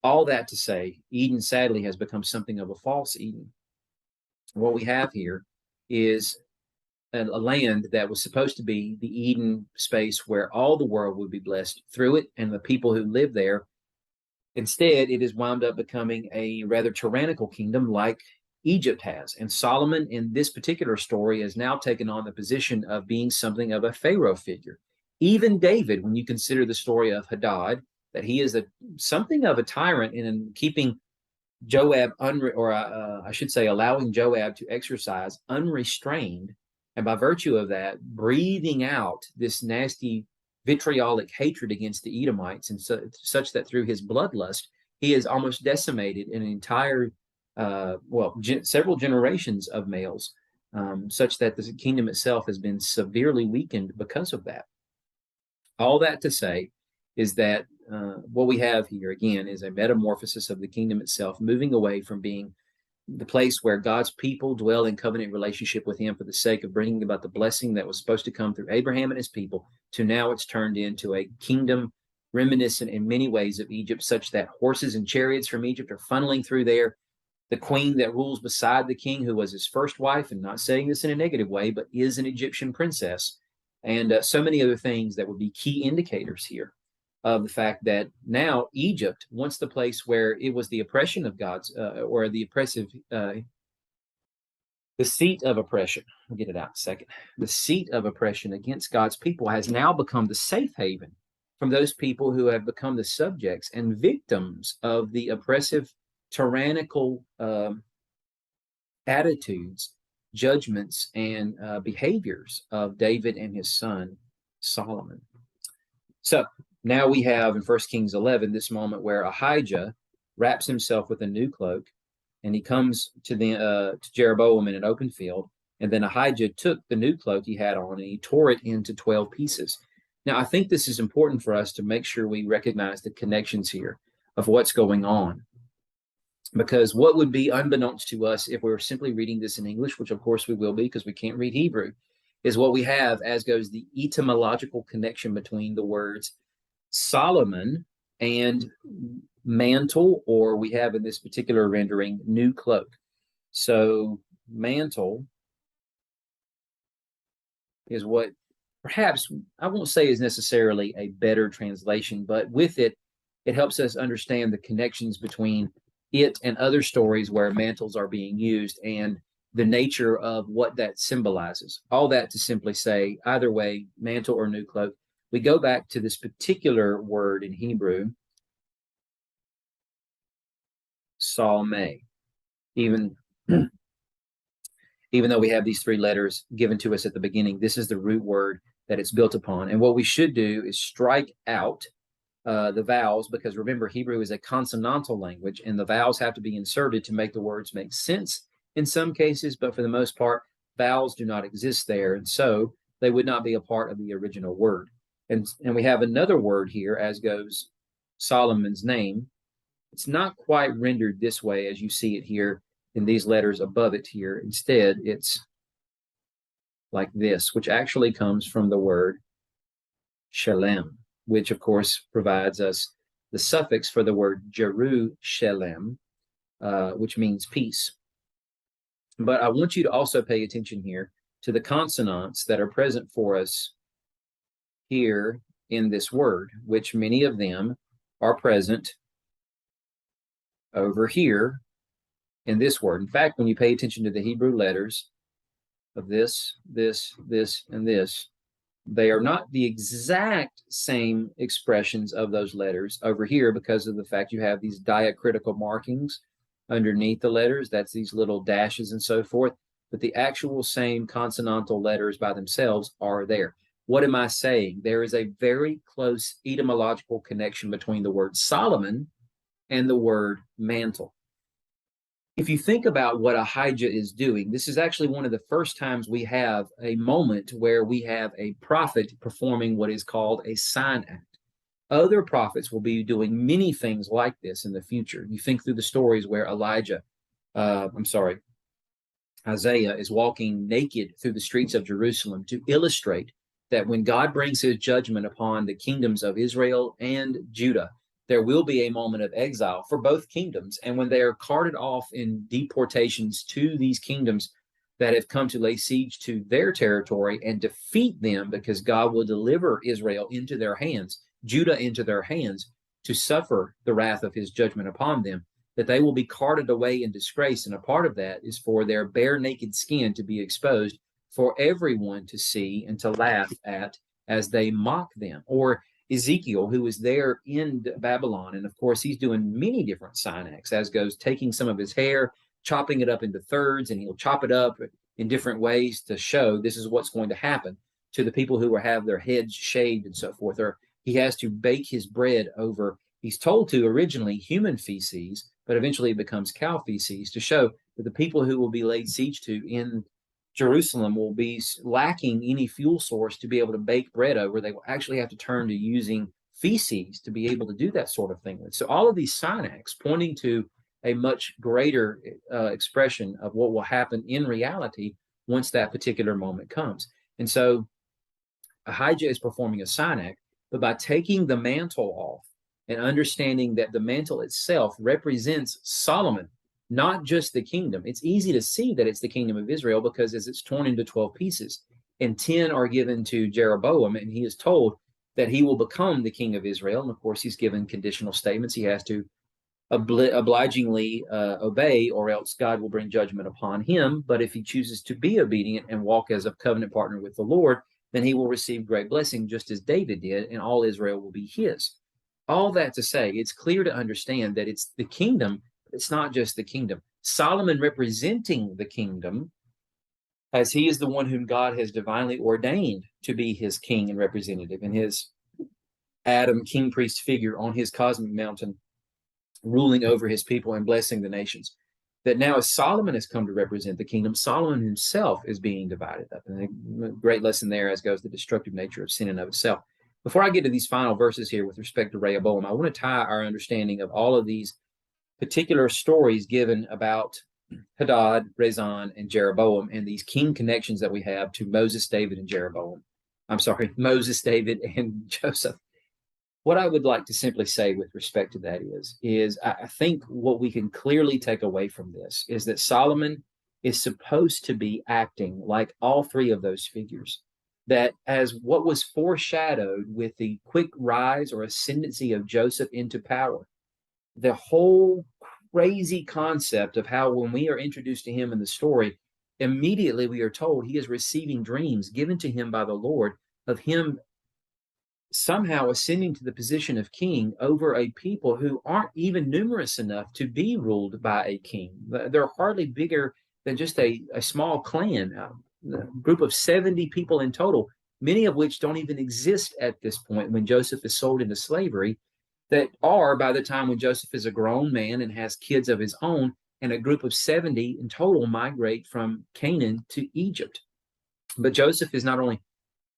All that to say, Eden sadly has become something of a false Eden. What we have here is a land that was supposed to be the Eden space where all the world would be blessed through it and the people who live there. Instead, it has wound up becoming a rather tyrannical kingdom like Egypt has. And Solomon, in this particular story, has now taken on the position of being something of a Pharaoh figure. Even David, when you consider the story of Hadad, that he is something of a tyrant in keeping Joab, I should say, allowing Joab to exercise unrestrained, and by virtue of that, breathing out this nasty vitriolic hatred against the Edomites, and such that through his bloodlust, he has almost decimated an entire several generations of males, such that the kingdom itself has been severely weakened because of that. All that to say is that what we have here, again, is a metamorphosis of the kingdom itself, moving away from being the place where God's people dwell in covenant relationship with him for the sake of bringing about the blessing that was supposed to come through Abraham and his people, to now it's turned into a kingdom reminiscent in many ways of Egypt, such that horses and chariots from Egypt are funneling through there. The queen that rules beside the king, who was his first wife, and not saying this in a negative way, but is an Egyptian princess, and so many other things that would be key indicators here of the fact that now Egypt, once the place where it was the oppression of God's, or the oppressive, the seat of oppression, I'll get it out in a second, the seat of oppression against God's people, has now become the safe haven from those people who have become the subjects and victims of the oppressive, tyrannical attitudes, judgments, and behaviors of David and his son Solomon. So now we have in 1 Kings 11 this moment where Ahijah wraps himself with a new cloak, and he comes to Jeroboam in an open field, and then Ahijah took the new cloak he had on and he tore it into 12 pieces. Now, I think this is important for us to make sure we recognize the connections here of what's going on. Because what would be unbeknownst to us if we were simply reading this in English, which of course we will be because we can't read Hebrew, is what we have as goes the etymological connection between the words Solomon and mantle, or we have in this particular rendering, new cloak. So mantle is what perhaps I won't say is necessarily a better translation, but with it, it helps us understand the connections between it and other stories where mantles are being used and the nature of what that symbolizes. All that to simply say, either way, mantle or new cloak, we go back to this particular word in Hebrew, salme. Even though we have these three letters given to us at the beginning, this is the root word that it's built upon. And what we should do is strike out the vowels, because remember, Hebrew is a consonantal language, and the vowels have to be inserted to make the words make sense in some cases, but for the most part, vowels do not exist there, and so they would not be a part of the original word. And we have another word here, as goes Solomon's name. It's not quite rendered this way as you see it here in these letters above it here. Instead, it's like this, which actually comes from the word shalem, which of course provides us the suffix for the word Jerusalem, which means peace. But I want you to also pay attention here to the consonants that are present for us here in this word, which many of them are present over here in this word. In fact, when you pay attention to the Hebrew letters of this, and this, they are not the exact same expressions of those letters over here because of the fact you have these diacritical markings underneath the letters. That's these little dashes and so forth. But the actual same consonantal letters by themselves are there. What am I saying? There is a very close etymological connection between the word Solomon and the word mantle. If you think about what Ahijah is doing, this is actually one of the first times we have a moment where we have a prophet performing what is called a sign act. Other prophets will be doing many things like this in the future. You think through the stories where Isaiah is walking naked through the streets of Jerusalem to illustrate that when God brings his judgment upon the kingdoms of Israel and Judah, there will be a moment of exile for both kingdoms. And when they are carted off in deportations to these kingdoms that have come to lay siege to their territory and defeat them, because God will deliver Israel into their hands, Judah into their hands, to suffer the wrath of his judgment upon them, that they will be carted away in disgrace. And a part of that is for their bare naked skin to be exposed for everyone to see and to laugh at as they mock them. Or Ezekiel, who is there in Babylon, and of course he's doing many different sign acts, as goes taking some of his hair, chopping it up into thirds, and he'll chop it up in different ways to show this is what's going to happen to the people who have their heads shaved and so forth. Or he has to bake his bread over, he's told to originally human feces, but eventually it becomes cow feces, to show that the people who will be laid siege to in Jerusalem will be lacking any fuel source to be able to bake bread over. They will actually have to turn to using feces to be able to do that sort of thing with. So all of these sign acts pointing to a much greater expression of what will happen in reality once that particular moment comes. And so Ahijah is performing a sign act, but by taking the mantle off and understanding that the mantle itself represents Solomon, not just the kingdom. It's easy to see that it's the kingdom of Israel because as it's torn into 12 pieces and 10 are given to Jeroboam, and he is told that he will become the king of Israel. And of course, he's given conditional statements. He has to obligingly obey, or else God will bring judgment upon him. But if he chooses to be obedient and walk as a covenant partner with the Lord, then he will receive great blessing, just as David did, and all Israel will be his. All that to say, it's clear to understand that it's the kingdom. It's not just the kingdom. Solomon representing the kingdom, as he is the one whom God has divinely ordained to be his king and representative, and his Adam king priest figure on his cosmic mountain, ruling over his people and blessing the nations. That now, as Solomon has come to represent the kingdom, Solomon himself is being divided up. And a great lesson there, as goes the destructive nature of sin in of itself. Before I get to these final verses here with respect to Rehoboam, I want to tie our understanding of all of these particular stories given about Hadad, Rezon, and Jeroboam, and these king connections that we have to Moses, David, and Jeroboam. Moses, David, and Joseph. What I would like to simply say with respect to that is I think what we can clearly take away from this is that Solomon is supposed to be acting like all three of those figures. That as what was foreshadowed with the quick rise or ascendancy of Joseph into power, the whole crazy concept of how when we are introduced to him in the story, immediately we are told he is receiving dreams given to him by the Lord of him somehow ascending to the position of king over a people who aren't even numerous enough to be ruled by a king. They're hardly bigger than just a small clan, a group of 70 people in total, many of which don't even exist at this point when Joseph is sold into slavery, that are, by the time when Joseph is a grown man and has kids of his own, and a group of 70 in total migrate from Canaan to Egypt. But Joseph is not only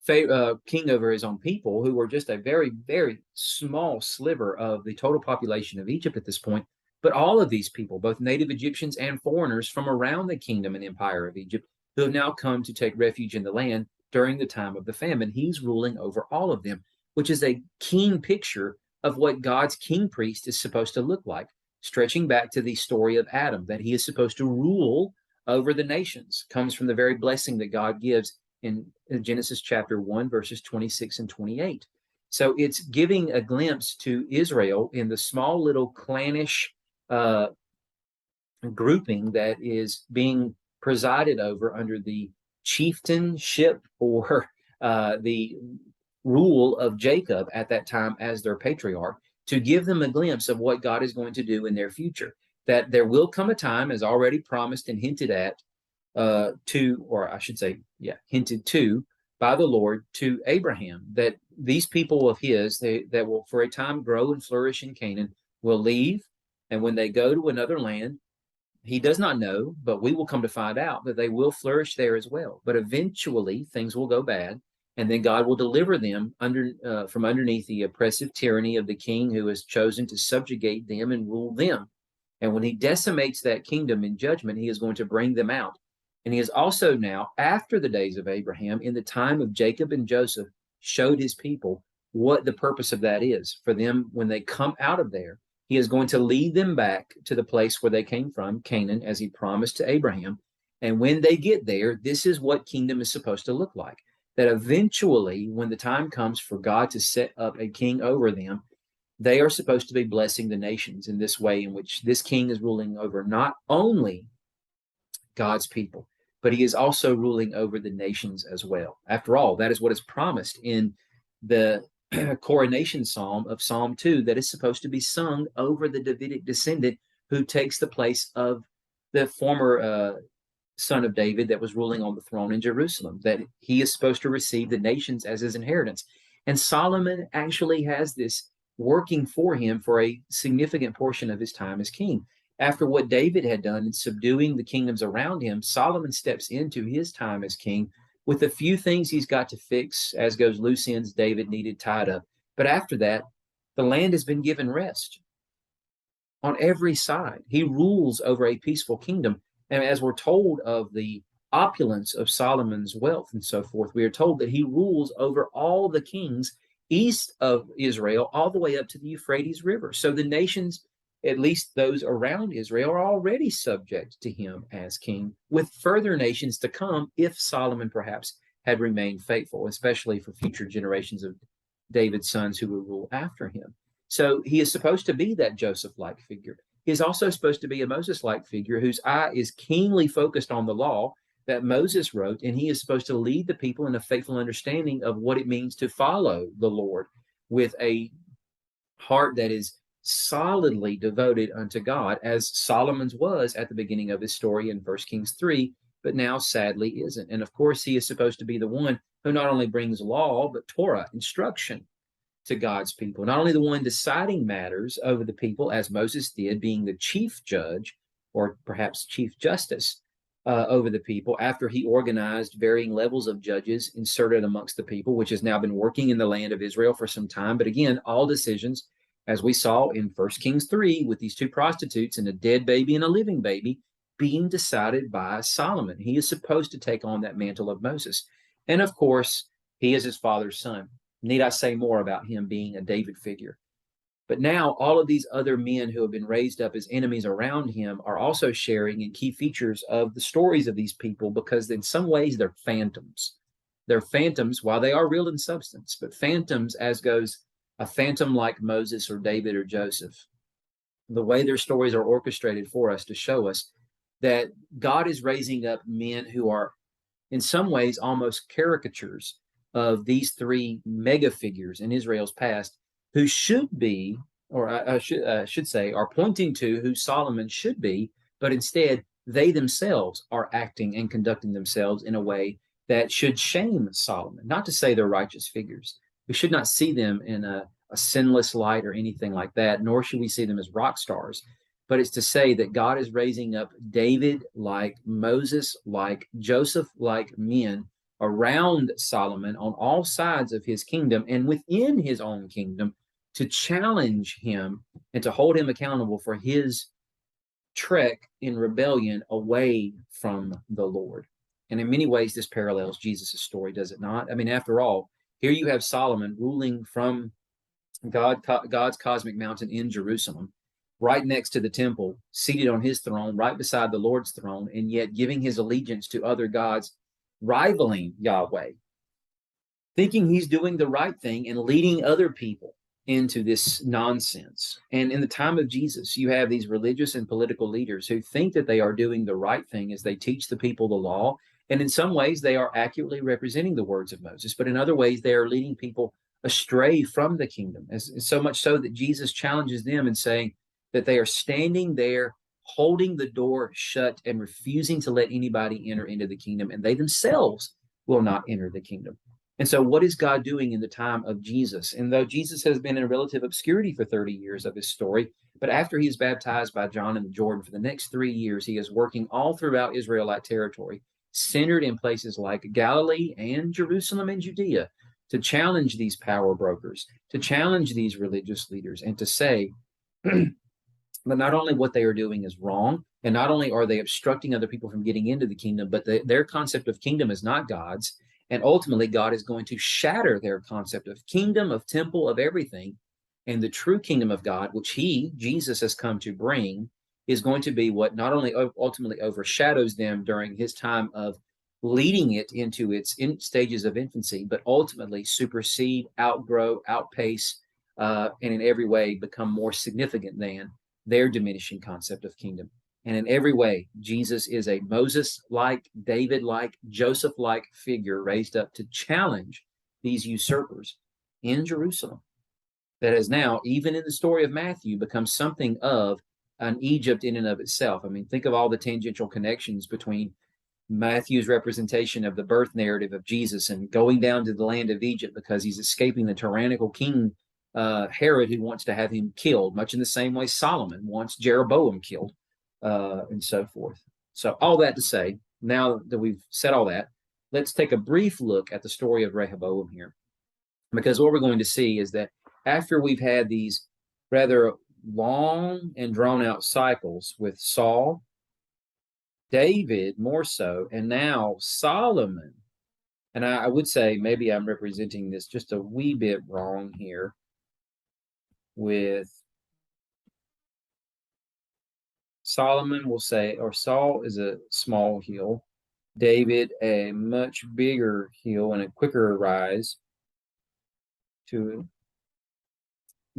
king over his own people, who were just a very, very small sliver of the total population of Egypt at this point, but all of these people, both native Egyptians and foreigners from around the kingdom and empire of Egypt, who have now come to take refuge in the land during the time of the famine. He's ruling over all of them, which is a keen picture of what God's king priest is supposed to look like, stretching back to the story of Adam, that he is supposed to rule over the nations, comes from the very blessing that God gives in Genesis chapter 1, verses 26 and 28. So it's giving a glimpse to Israel in the small little clannish grouping that is being presided over under the chieftainship or the rule of Jacob at that time as their patriarch, to give them a glimpse of what God is going to do in their future. That there will come a time, as already promised and hinted at, hinted to by the Lord to Abraham, that these people of his that will for a time grow and flourish in Canaan will leave, and when they go to another land, he does not know, but we will come to find out that they will flourish there as well. But eventually things will go bad, and then God will deliver them from underneath the oppressive tyranny of the king who has chosen to subjugate them and rule them. And when he decimates that kingdom in judgment, he is going to bring them out. And he is also now, after the days of Abraham, in the time of Jacob and Joseph, showed his people what the purpose of that is. For them, when they come out of there, he is going to lead them back to the place where they came from, Canaan, as he promised to Abraham. And when they get there, this is what kingdom is supposed to look like. That eventually, when the time comes for God to set up a king over them, they are supposed to be blessing the nations in this way, in which this king is ruling over not only God's people, but he is also ruling over the nations as well. After all, that is what is promised in the coronation psalm of Psalm 2 that is supposed to be sung over the Davidic descendant who takes the place of the former son of David that was ruling on the throne in Jerusalem, that he is supposed to receive the nations as his inheritance. And Solomon actually has this working for him for a significant portion of his time as king. After what David had done in subduing the kingdoms around him, Solomon steps into his time as king with a few things he's got to fix, as goes loose ends David needed tied up. But after that, the land has been given rest on every side. He rules over a peaceful kingdom. And as we're told of the opulence of Solomon's wealth and so forth, we are told that he rules over all the kings east of Israel, all the way up to the Euphrates River. So the nations, at least those around Israel, are already subject to him as king, with further nations to come if Solomon perhaps had remained faithful, especially for future generations of David's sons who will rule after him. So he is supposed to be that Joseph-like figure. He is also supposed to be a Moses-like figure whose eye is keenly focused on the law that Moses wrote, and he is supposed to lead the people in a faithful understanding of what it means to follow the Lord with a heart that is solidly devoted unto God, as Solomon's was at the beginning of his story in 1 Kings 3, but now sadly isn't. And of course, he is supposed to be the one who not only brings law, but Torah, instruction to God's people. Not only the one deciding matters over the people, as Moses did, being the chief judge, or perhaps chief justice, over the people after he organized varying levels of judges inserted amongst the people, which has now been working in the land of Israel for some time. But again, all decisions, as we saw in 1 Kings 3 with these two prostitutes and a dead baby and a living baby, being decided by Solomon. He is supposed to take on that mantle of Moses. And of course, he is his father's son. Need I say more about him being a David figure? But now all of these other men who have been raised up as enemies around him are also sharing in key features of the stories of these people, because in some ways they're phantoms. They're phantoms while they are real in substance, but phantoms as goes a phantom like Moses or David or Joseph. The way their stories are orchestrated for us to show us that God is raising up men who are in some ways almost caricatures of these three mega figures in Israel's past, who should be, or I should say, are pointing to who Solomon should be, but instead they themselves are acting and conducting themselves in a way that should shame Solomon. Not to say they're righteous figures. We should not see them in a sinless light or anything like that, nor should we see them as rock stars. But it's to say that God is raising up David-like, Moses-like, Joseph-like men around Solomon on all sides of his kingdom and within his own kingdom to challenge him and to hold him accountable for his trek in rebellion away from the Lord. And in many ways, this parallels Jesus' story, does it not? I mean, after all, here you have Solomon ruling from God's cosmic mountain in Jerusalem, right next to the temple, seated on his throne, right beside the Lord's throne, and yet giving his allegiance to other gods, rivaling Yahweh, thinking he's doing the right thing and leading other people into this nonsense. And in the time of Jesus, you have these religious and political leaders who think that they are doing the right thing as they teach the people the law. And in some ways, they are accurately representing the words of Moses, but in other ways, they are leading people astray from the kingdom, so much so that Jesus challenges them in saying that they are standing there holding the door shut and refusing to let anybody enter into the kingdom, and they themselves will not enter the kingdom. And so what is God doing in the time of Jesus? And though Jesus has been in relative obscurity for 30 years of his story, but after he is baptized by John in the Jordan for the next 3 years, he is working all throughout Israelite territory, centered in places like Galilee and Jerusalem and Judea, to challenge these power brokers, to challenge these religious leaders, and to say, but not only what they are doing is wrong, and not only are they obstructing other people from getting into the kingdom, but their concept of kingdom is not God's. And ultimately, God is going to shatter their concept of kingdom, of temple, of everything. And the true kingdom of God, which Jesus, has come to bring, is going to be what not only ultimately overshadows them during his time of leading it into its stages of infancy, but ultimately supersede, outgrow, outpace, and in every way become more significant than their diminishing concept of kingdom. And in every way, Jesus is a Moses-like, David-like, Joseph-like figure raised up to challenge these usurpers in Jerusalem that has now, even in the story of Matthew, become something of an Egypt in and of itself. I mean, think of all the tangential connections between Matthew's representation of the birth narrative of Jesus and going down to the land of Egypt because he's escaping the tyrannical king Herod, who wants to have him killed, much in the same way Solomon wants Jeroboam killed. And so forth. So all that to say, now that we've said all that, let's take a brief look at the story of Rehoboam here. Because what we're going to see is that after we've had these rather long and drawn out cycles with Saul, David more so, and now Solomon, and I would say maybe I'm representing this just a wee bit wrong here with Solomon will say, or Saul is a small hill, David a much bigger hill and a quicker rise to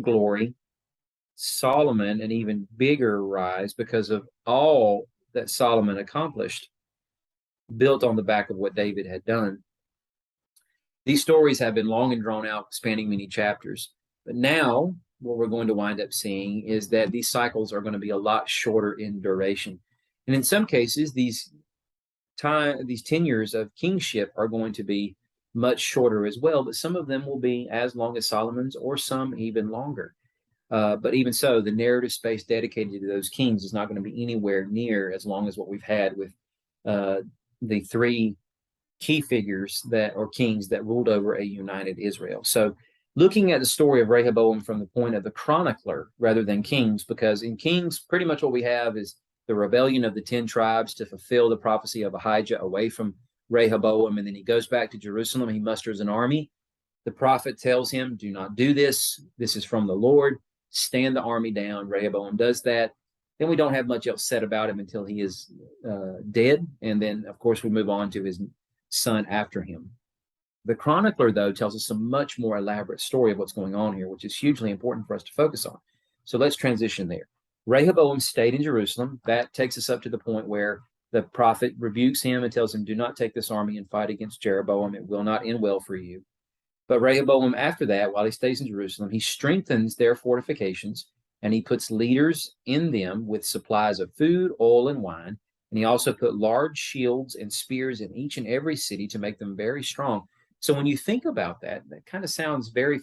glory. Solomon an even bigger rise because of all that Solomon accomplished, built on the back of what David had done. These stories have been long and drawn out, spanning many chapters. But now what we're going to wind up seeing is that these cycles are going to be a lot shorter in duration. And in some cases, these tenures of kingship are going to be much shorter as well, but some of them will be as long as Solomon's, or some even longer. But even so, the narrative space dedicated to those kings is not going to be anywhere near as long as what we've had with the three key figures or kings that ruled over a united Israel. So looking at the story of Rehoboam from the point of the chronicler rather than kings, because in kings, pretty much what we have is the rebellion of the 10 tribes to fulfill the prophecy of Ahijah away from Rehoboam. And then he goes back to Jerusalem. He musters an army. The prophet tells him, do not do this. This is from the Lord. Stand the army down. Rehoboam does that. Then we don't have much else said about him until he is dead. And then, of course, we move on to his son after him. The chronicler, though, tells us a much more elaborate story of what's going on here, which is hugely important for us to focus on. So let's transition there. Rehoboam stayed in Jerusalem. That takes us up to the point where the prophet rebukes him and tells him, do not take this army and fight against Jeroboam. It will not end well for you. But Rehoboam, after that, while he stays in Jerusalem, he strengthens their fortifications, and he puts leaders in them with supplies of food, oil, and wine. And he also put large shields and spears in each and every city to make them very strong. So when you think about that, that kind of sounds very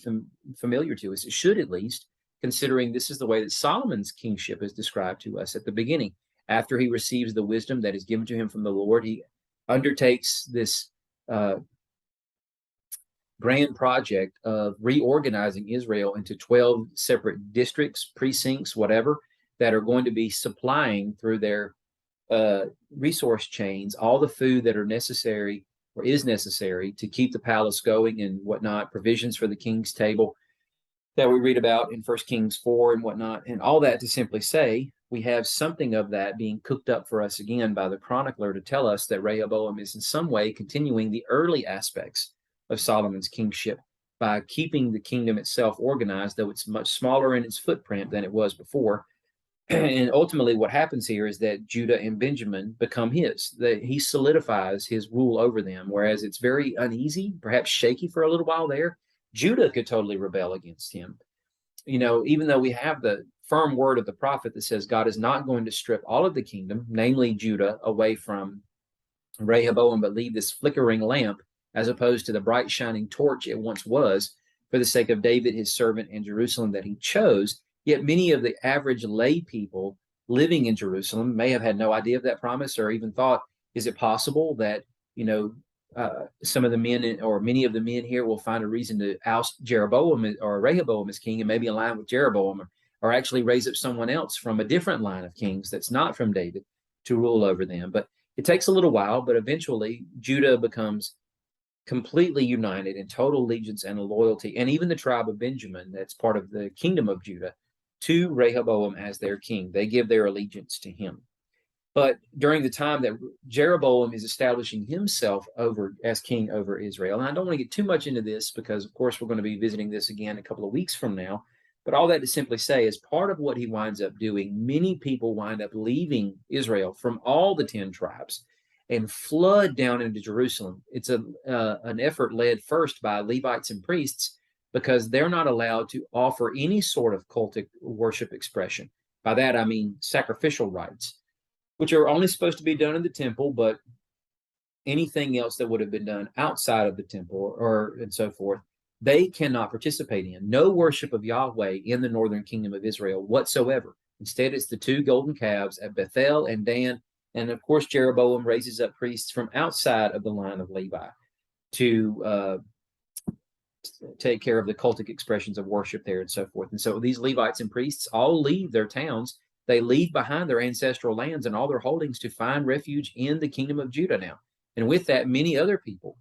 familiar to us. It should, at least, considering this is the way that Solomon's kingship is described to us at the beginning. After he receives the wisdom that is given to him from the Lord, he undertakes this grand project of reorganizing Israel into 12 separate districts, precincts, whatever, that are going to be supplying through their resource chains all the food that are necessary or is necessary to keep the palace going and whatnot, provisions for the king's table that we read about in 1 Kings 4 and whatnot. And all that to simply say, we have something of that being cooked up for us again by the chronicler to tell us that Rehoboam is in some way continuing the early aspects of Solomon's kingship by keeping the kingdom itself organized, though it's much smaller in its footprint than it was before. And ultimately what happens here is that Judah and Benjamin become his, that he solidifies his rule over them, whereas it's very uneasy, perhaps shaky for a little while there. Judah could totally rebel against him. You know, even though we have the firm word of the prophet that says God is not going to strip all of the kingdom, namely Judah, away from Rehoboam, but leave this flickering lamp as opposed to the bright shining torch it once was for the sake of David, his servant, and Jerusalem that he chose. Yet many of the average lay people living in Jerusalem may have had no idea of that promise, or even thought, is it possible that, some of the men or many of the men here will find a reason to oust Jeroboam or Rehoboam as king and maybe align with Jeroboam, or actually raise up someone else from a different line of kings that's not from David to rule over them. But it takes a little while, but eventually Judah becomes completely united in total allegiance and loyalty, and even the tribe of Benjamin, that's part of the kingdom of Judah, to Rehoboam as their king. They give their allegiance to him. But during the time that Jeroboam is establishing himself as king over Israel, and I don't want to get too much into this because, of course, we're going to be visiting this again a couple of weeks from now. But all that to simply say, as part of what he winds up doing, many people wind up leaving Israel from all the 10 tribes and flood down into Jerusalem. It's an effort led first by Levites and priests, because they're not allowed to offer any sort of cultic worship expression. By that, I mean sacrificial rites, which are only supposed to be done in the temple, but anything else that would have been done outside of the temple or and so forth, they cannot participate in. No worship of Yahweh in the northern kingdom of Israel whatsoever. Instead, it's the 2 golden calves at Bethel and Dan. And of course, Jeroboam raises up priests from outside of the line of Levi to take care of the cultic expressions of worship there and so forth. And so these Levites and priests all leave their towns. They leave behind their ancestral lands and all their holdings to find refuge in the kingdom of Judah now. And with that, many other people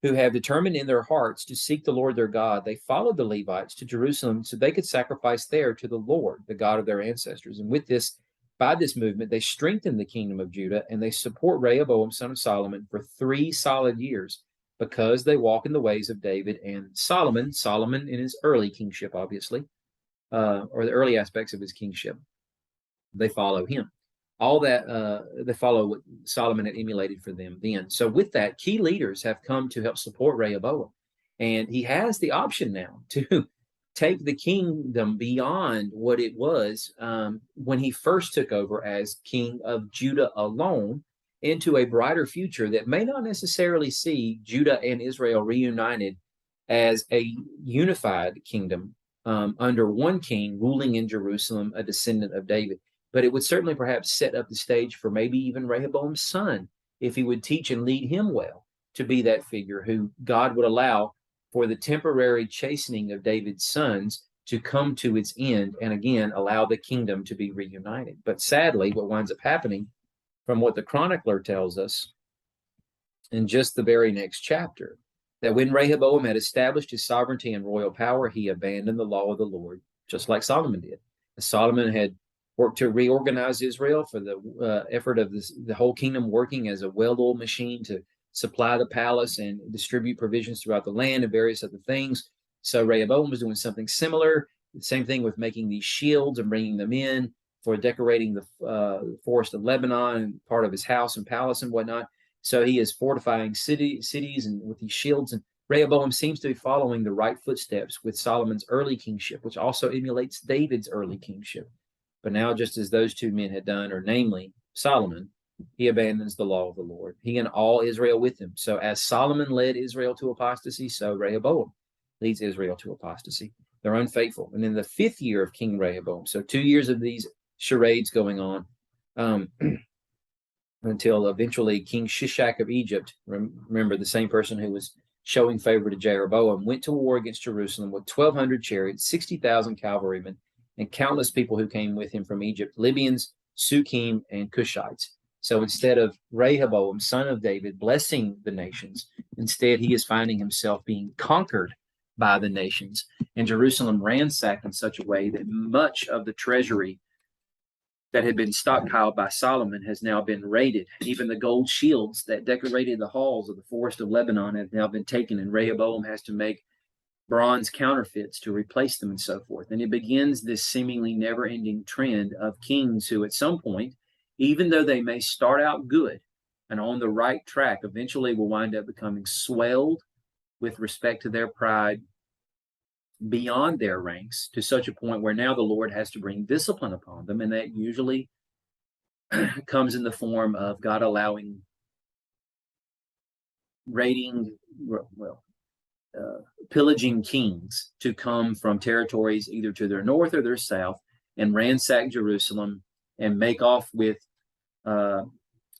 who have determined in their hearts to seek the Lord their God, they followed the Levites to Jerusalem so they could sacrifice there to the Lord, the God of their ancestors. And with this, by this movement, they strengthen the kingdom of Judah, and they support Rehoboam, son of Solomon, for 3 solid years, because they walk in the ways of David and Solomon in his early kingship, obviously, or the early aspects of his kingship. They follow him. All that, they follow what Solomon had emulated for them then. So with that, key leaders have come to help support Rehoboam. And he has the option now to take the kingdom beyond what it was when he first took over as king of Judah alone, into a brighter future that may not necessarily see Judah and Israel reunited as a unified kingdom under one king ruling in Jerusalem, a descendant of David. But it would certainly perhaps set up the stage for maybe even Rehoboam's son, if he would teach and lead him well, to be that figure who God would allow for the temporary chastening of David's sons to come to its end, and again allow the kingdom to be reunited. But sadly, what winds up happening, from what the chronicler tells us in just the very next chapter, that when Rehoboam had established his sovereignty and royal power, he abandoned the law of the Lord, just like Solomon did. As Solomon had worked to reorganize Israel for the effort of the whole kingdom working as a well-oiled machine to supply the palace and distribute provisions throughout the land and various other things. So Rehoboam was doing something similar. The same thing with making these shields and bringing them in for decorating the forest of Lebanon and part of his house and palace and whatnot. So he is fortifying cities and with these shields. And Rehoboam seems to be following the right footsteps with Solomon's early kingship, which also emulates David's early kingship. But now, just as those 2 men had done, or namely Solomon, he abandons the law of the Lord, he and all Israel with him. So as Solomon led Israel to apostasy, so Rehoboam leads Israel to apostasy. They're unfaithful. And in the 5th year of King Rehoboam, so 2 years of these charades going on, until eventually King Shishak of Egypt, remember the same person who was showing favor to Jeroboam, went to war against Jerusalem with 1,200 chariots, 60,000 cavalrymen, and countless people who came with him from Egypt, Libyans, Sukkim, and Cushites. So instead of Rehoboam, son of David, blessing the nations, instead he is finding himself being conquered by the nations, and Jerusalem ransacked in such a way that much of the treasury that had been stockpiled by Solomon has now been raided. Even the gold shields that decorated the halls of the forest of Lebanon have now been taken, and Rehoboam has to make bronze counterfeits to replace them and so forth. And it begins this seemingly never-ending trend of kings who at some point, even though they may start out good and on the right track, eventually will wind up becoming swelled with respect to their pride beyond their ranks, to such a point where now the Lord has to bring discipline upon them. And that usually comes in the form of God allowing raiding, pillaging kings to come from territories either to their north or their south and ransack Jerusalem and make off with a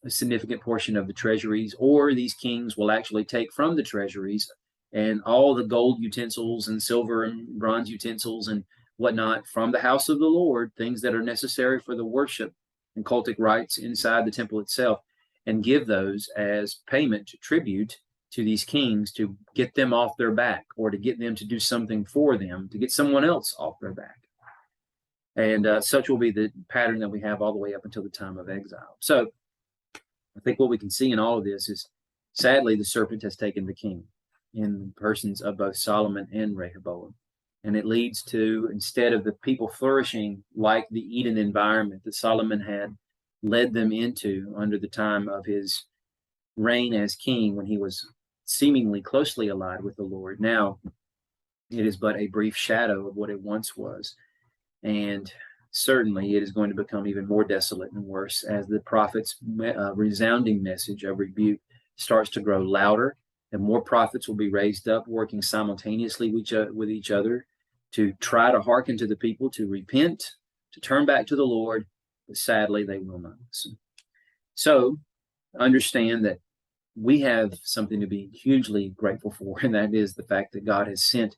significant portion of the treasuries, or these kings will actually take from the treasuries and all the gold utensils and silver and bronze utensils and whatnot from the house of the Lord, things that are necessary for the worship and cultic rites inside the temple itself, and give those as payment, tribute to these kings to get them off their back, or to get them to do something for them, to get someone else off their back. And such will be the pattern that we have all the way up until the time of exile. So I think what we can see in all of this is, sadly, the serpent has taken the king in the persons of both Solomon and Rehoboam. And it leads to, instead of the people flourishing like the Eden environment that Solomon had led them into under the time of his reign as king, when he was seemingly closely allied with the Lord, now it is but a brief shadow of what it once was. And certainly it is going to become even more desolate and worse as the prophet's resounding message of rebuke starts to grow louder, and more prophets will be raised up working simultaneously with each other to try to hearken to the people, to repent, to turn back to the Lord, but sadly they will not listen. So understand that we have something to be hugely grateful for, and that is the fact that God has sent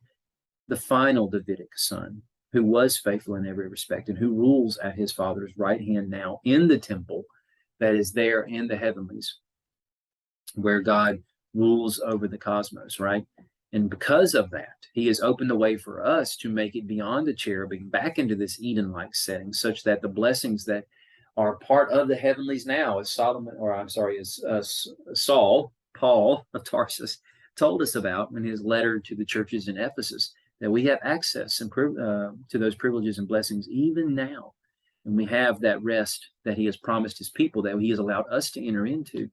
the final Davidic son, who was faithful in every respect and who rules at his Father's right hand now in the temple that is there in the heavenlies, where God rules over the cosmos, right? And because of that, he has opened the way for us to make it beyond the cherubim, back into this Eden-like setting, such that the blessings that are part of the heavenlies now, as Paul of Tarsus, told us about in his letter to the churches in Ephesus, that we have access and to those privileges and blessings even now. And we have that rest that he has promised his people, that he has allowed us to enter into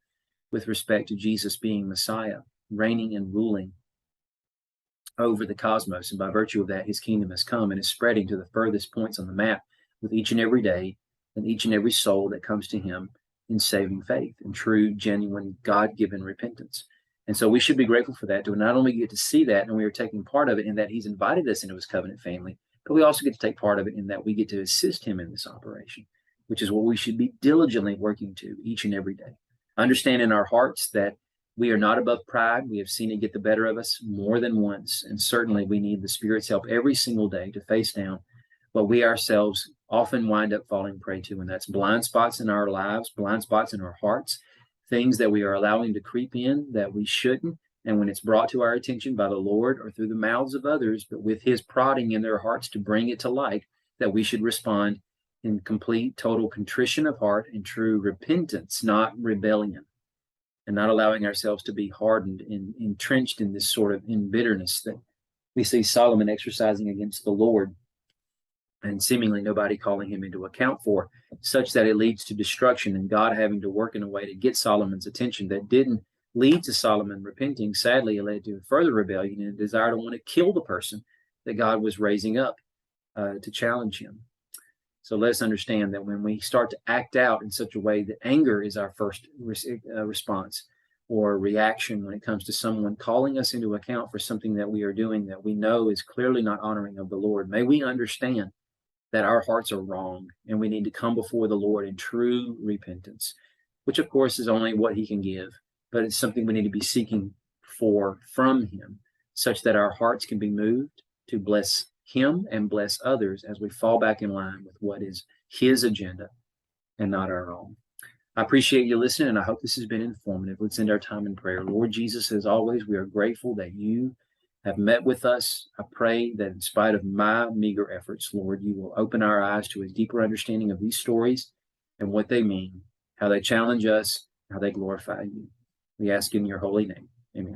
with respect to Jesus being Messiah, reigning and ruling over the cosmos. And by virtue of that, his kingdom has come and is spreading to the furthest points on the map with each and every day and each and every soul that comes to him in saving faith and true, genuine, God-given repentance. And so we should be grateful for that, to not only get to see that, and we are taking part of it in that he's invited us into his covenant family, but we also get to take part of it in that we get to assist him in this operation, which is what we should be diligently working to each and every day. Understand in our hearts that we are not above pride. We have seen it get the better of us more than once, and certainly we need the Spirit's help every single day to face down what we ourselves often wind up falling prey to, and that's blind spots in our lives, blind spots in our hearts, things that we are allowing to creep in that we shouldn't. And when it's brought to our attention by the Lord or through the mouths of others, but with his prodding in their hearts to bring it to light, that we should respond in complete, total contrition of heart and true repentance, not rebellion, and not allowing ourselves to be hardened and entrenched in this sort of in bitterness that we see Solomon exercising against the Lord, and seemingly nobody calling him into account for, such that it leads to destruction, and God having to work in a way to get Solomon's attention that didn't lead to Solomon repenting. Sadly, it led to further rebellion and a desire to want to kill the person that God was raising up to challenge him. So let us understand that when we start to act out in such a way that anger is our first response or reaction when it comes to someone calling us into account for something that we are doing that we know is clearly not honoring of the Lord, may we understand that our hearts are wrong and we need to come before the Lord in true repentance, which of course is only what he can give, but it's something we need to be seeking for from him, such that our hearts can be moved to bless him and bless others as we fall back in line with what is his agenda and not our own. I appreciate you listening, and I hope this has been informative. Let's end our time in prayer. Lord Jesus, as always, we are grateful that you have met with us. I pray that in spite of my meager efforts, Lord, you will open our eyes to a deeper understanding of these stories and what they mean, how they challenge us, how they glorify you. We ask in your holy name. Amen.